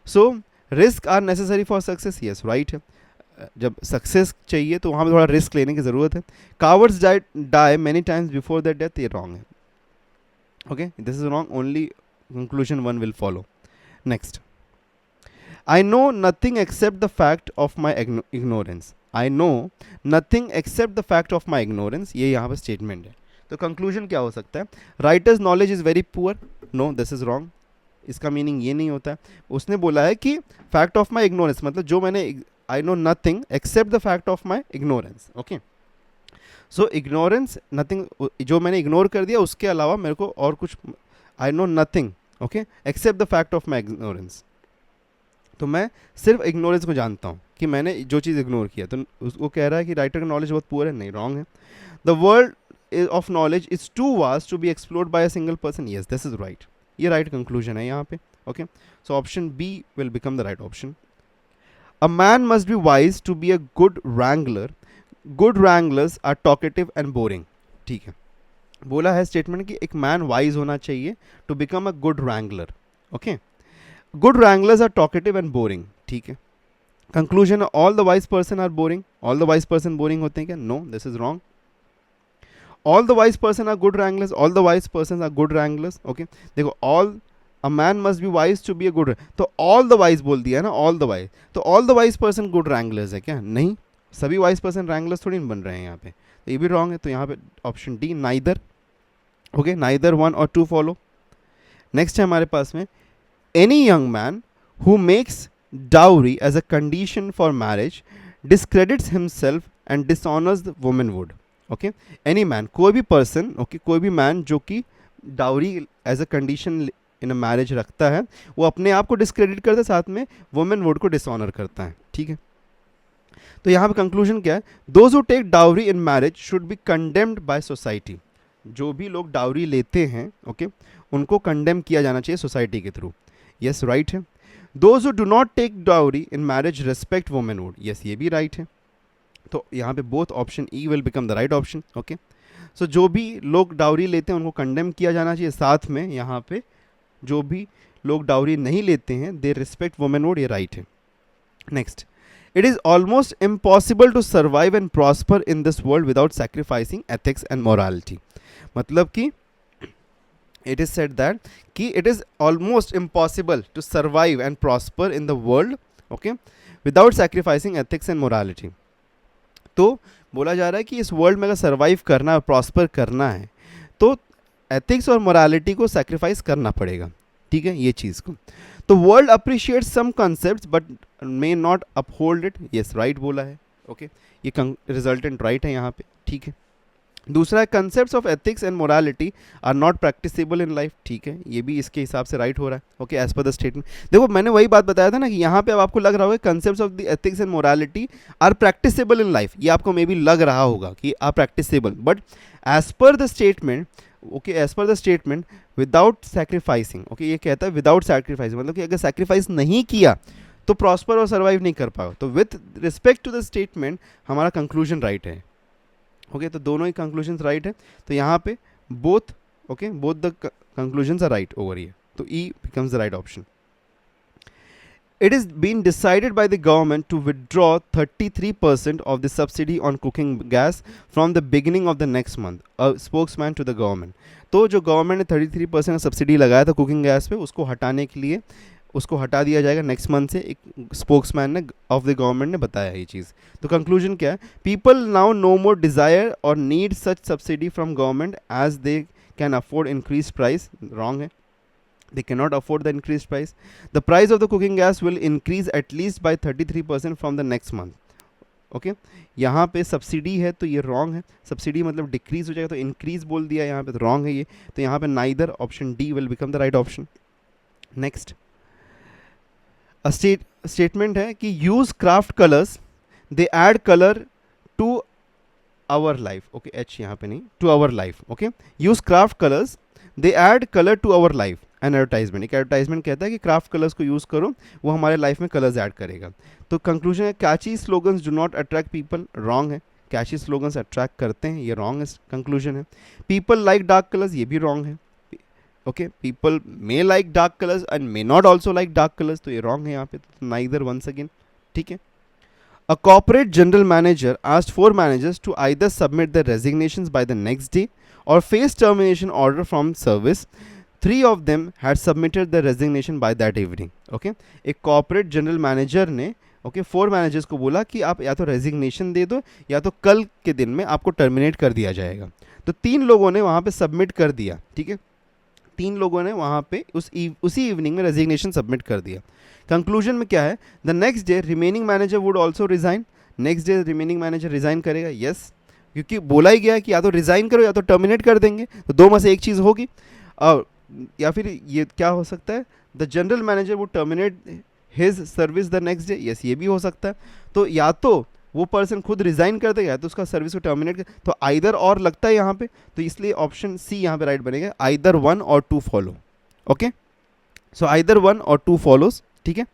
Speaker 1: So risk are necessary for success, yes right है, जब सक्सेस चाहिए तो वहाँ पे थोड़ा रिस्क लेने की ज़रूरत है। Cowards die many times before that death, ये रॉन्ग है। Okay, this is wrong, only conclusion 1 will follow. Next, I know nothing except the fact of my ignorance. I know nothing except the fact of my ignorance. ये यहाँ पर statement है। तो conclusion क्या हो सकता है? Writer's knowledge is very poor, no this is wrong, इसका मीनिंग ये नहीं होता है। उसने बोला है कि फैक्ट ऑफ माई इग्नोरेंस, मतलब जो मैंने आई know nothing accept the fact of my ignorance. Okay, so ignorance nothing, जो मैंने इग्नोर कर दिया उसके अलावा मेरे को और कुछ, I know nothing okay except the fact of my ignorance, तो मैं सिर्फ इग्नोरेंस को जानता हूँ कि मैंने जो चीज़ इग्नोर किया। तो उसको कह रहा है कि राइटर का नॉलेज बहुत पुअर है, नहीं रॉन्ग है। The world of knowledge is too vast to be explored by a single person, yes this is right, ये राइट कंक्लूजन है यहाँ पे। Okay, so option B will become the right option. A man must be wise to be a good wrangler, good wranglers are talkative and boring, ठीक है, बोला है statement कि एक मैन वाइज होना चाहिए to become a good wrangler. Okay, good wranglers are talkative and boring, ठीक है। Conclusion, all the wise person are boring, all the wise person boring होते हैं क्या? No, this is wrong. All the wise person are good wranglers, all the wise person are good wranglers. Okay, देखो all, a man must be wise to be a good, तो all the wise बोल दिया ना, all the wise, तो all the wise person good wranglers है क्या? नहीं, सभी वाइज पर्सन रैंगलर्स थोड़ी बन रहे हैं यहाँ पे, तो ये भी रॉन्ग है। तो यहाँ पे option D neither. Okay, neither 1 और 2 फॉलो। नेक्स्ट है हमारे पास में, any young man who makes dowry as a condition for marriage discredits himself and dishonors the womanhood. Okay, any man, कोई भी person, okay, कोई भी man जो कि dowry as a condition in a marriage रखता है, वो अपने आप को discredit करता है, साथ में womanhood को dishonor करता है, ठीक है। तो यहाँ पे कंक्लूजन क्या है? Those who take dowry in marriage should be condemned by society. जो भी लोग डाउरी लेते हैं, ओके, उनको कंडेम किया जाना चाहिए सोसाइटी के थ्रू, यस राइट है। Those who do not take dowry in marriage respect womanhood, yes ये भी राइट है। तो यहाँ पे both option E will become the right option. Okay, so जो भी लोग डाउरी लेते हैं उनको कंडेम किया जाना चाहिए, साथ में यहाँ पे जो भी लोग डाउरी नहीं लेते हैं दे रिस्पेक्ट वुमेनहुड, ये राइट है। Next, it is almost impossible to survive and prosper in this world without sacrificing ethics and morality, मतलब कि it is said that कि it is almost impossible to survive and prosper in the world, okay, without sacrificing ethics and morality. तो बोला जा रहा है कि इस वर्ल्ड में अगर सर्वाइव करना है, प्रॉस्पर करना है, तो एथिक्स और मोरालिटी को सेक्रीफाइस करना पड़ेगा, ठीक है, ये चीज़ को। तो world appreciate some concepts but may not uphold it, yes right बोला है। ओके, ये रिजल्टेंट राइट है यहाँ पे, ठीक है। दूसरा है, concepts of ethics and morality are not practicable in life, ठीक है, ये भी इसके हिसाब से राइट हो रहा है। Okay, as per the statement, देखो मैंने वही बात बताया था ना कि यहाँ पे अब आपको लग रहा होगा concepts of the ethics and morality are practicable in life, ये आपको मे बी लग रहा होगा कि are practicable, but as per the statement, okay, as per the statement without sacrificing, okay, ये कहता है विदाउट सैक्रिफाइसिंग, मतलब कि अगर सैक्रिफाइस नहीं किया तो प्रॉस्पर और सर्वाइव नहीं कर पाओ। तो with respect to the statement हमारा कंक्लूजन राइट है। ओके, तो दोनों ही कंक्लूजन्स राइट है, तो यहाँ पे both, okay, both the conclusions are right over here, तो E becomes the right option. It is being decided by the government to withdraw 33% of the subsidy on cooking gas from the beginning of the next month. A spokesman to the government. तो जो government ने 33% subsidy लगाया था cooking gas पे, उसको हटाने के लिए उसको हटा दिया जाएगा नेक्स्ट मंथ से, एक स्पोक्समैन ने ऑफ द गवर्नमेंट ने बताया ये चीज़। तो कंक्लूजन क्या है, people now no more desire और need such subsidy from government as they can afford increase price. Wrong है, they cannot afford the increased price. The price of the cooking gas will increase at least by 33% from the next month. Okay यहाँ पे subsidy है तो ये wrong है, subsidy मतलब decrease हो जाएगा, तो इंक्रीज बोल दिया यहाँ पे, तो रॉन्ग है ये, तो यहाँ पे neither option D will become the right option. Next statement है कि use craft colours, they add colour to our life. Okay H यहाँ पे नहीं, to our life. Okay use craft colours, they add colour to our life. An advertisement, एक advertisement कहता है कि craft colours को यूज़ करो, वो हमारे लाइफ में कलर्स ऐड करेगा। तो कंक्लूजन है catchy slogans do not attract people. Wrong है, कैची स्लोगन्स अट्रैक्ट करते हैं, ये रॉन्ग कंक्लूजन है। पीपल लाइक डार्क कलर्स, ये भी रॉन्ग है। Okay people may like dark colours and may not also like dark colours, तो ये रॉन्ग है यहाँ पे, तो नाइदर वंस अगेन। ठीक है। A corporate general manager asked 4 managers to either submit their resignations by the next day or face termination order from service. 3 of them had submitted their resignation by that evening. Okay, एक corporate general manager ने 4 managers को बोला कि आप या तो resignation दे दो या तो कल के दिन में आपको टर्मिनेट कर दिया जाएगा। तो 3 लोगों ने वहाँ पे सबमिट कर दिया। ठीक है, 3 लोगों ने वहाँ पे उसी इवनिंग में रेजिग्नेशन सबमिट कर दिया। कंक्लूजन में क्या है, the next day remaining manager would also resign. Next day remaining manager resign करेगा, यस, क्योंकि बोला ही गया है कि या तो रिजाइन करो या तो टर्मिनेट कर देंगे, तो 2 में से एक चीज़ होगी। और या फिर ये क्या हो सकता है, the general manager would terminate his service the next day. Yes, ये भी हो सकता है। तो या तो वो पर्सन खुद रिजाइन कर देगा या तो उसका सर्विस को टर्मिनेट कर, तो आइदर और लगता है यहाँ पे, तो इसलिए ऑप्शन सी यहाँ पे राइट बनेगा, आइदर 1 और 2 फॉलो। ओके, सो आइदर 1 और 2 फॉलोज। ठीक है,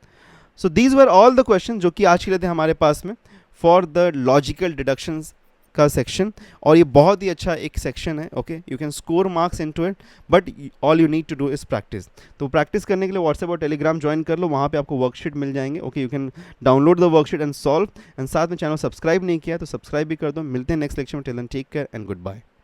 Speaker 1: so these were all the question जो कि आज के लिए थे हमारे पास में फॉर द लॉजिकल डिडक्शंस का सेक्शन, और ये बहुत ही अच्छा एक सेक्शन है। Okay, you can score marks into it, but all you need to do is practice. तो प्रैक्टिस करने के लिए व्हाट्सएप और टेलीग्राम ज्वाइन कर लो, वहाँ पे आपको वर्कशीट मिल जाएंगे। Okay, you can download the worksheet and solve, and साथ में चैनल सब्सक्राइब नहीं किया तो सब्सक्राइब भी कर दो। मिलते हैं नेक्स्ट लेक्चर में, till then take care and good bye.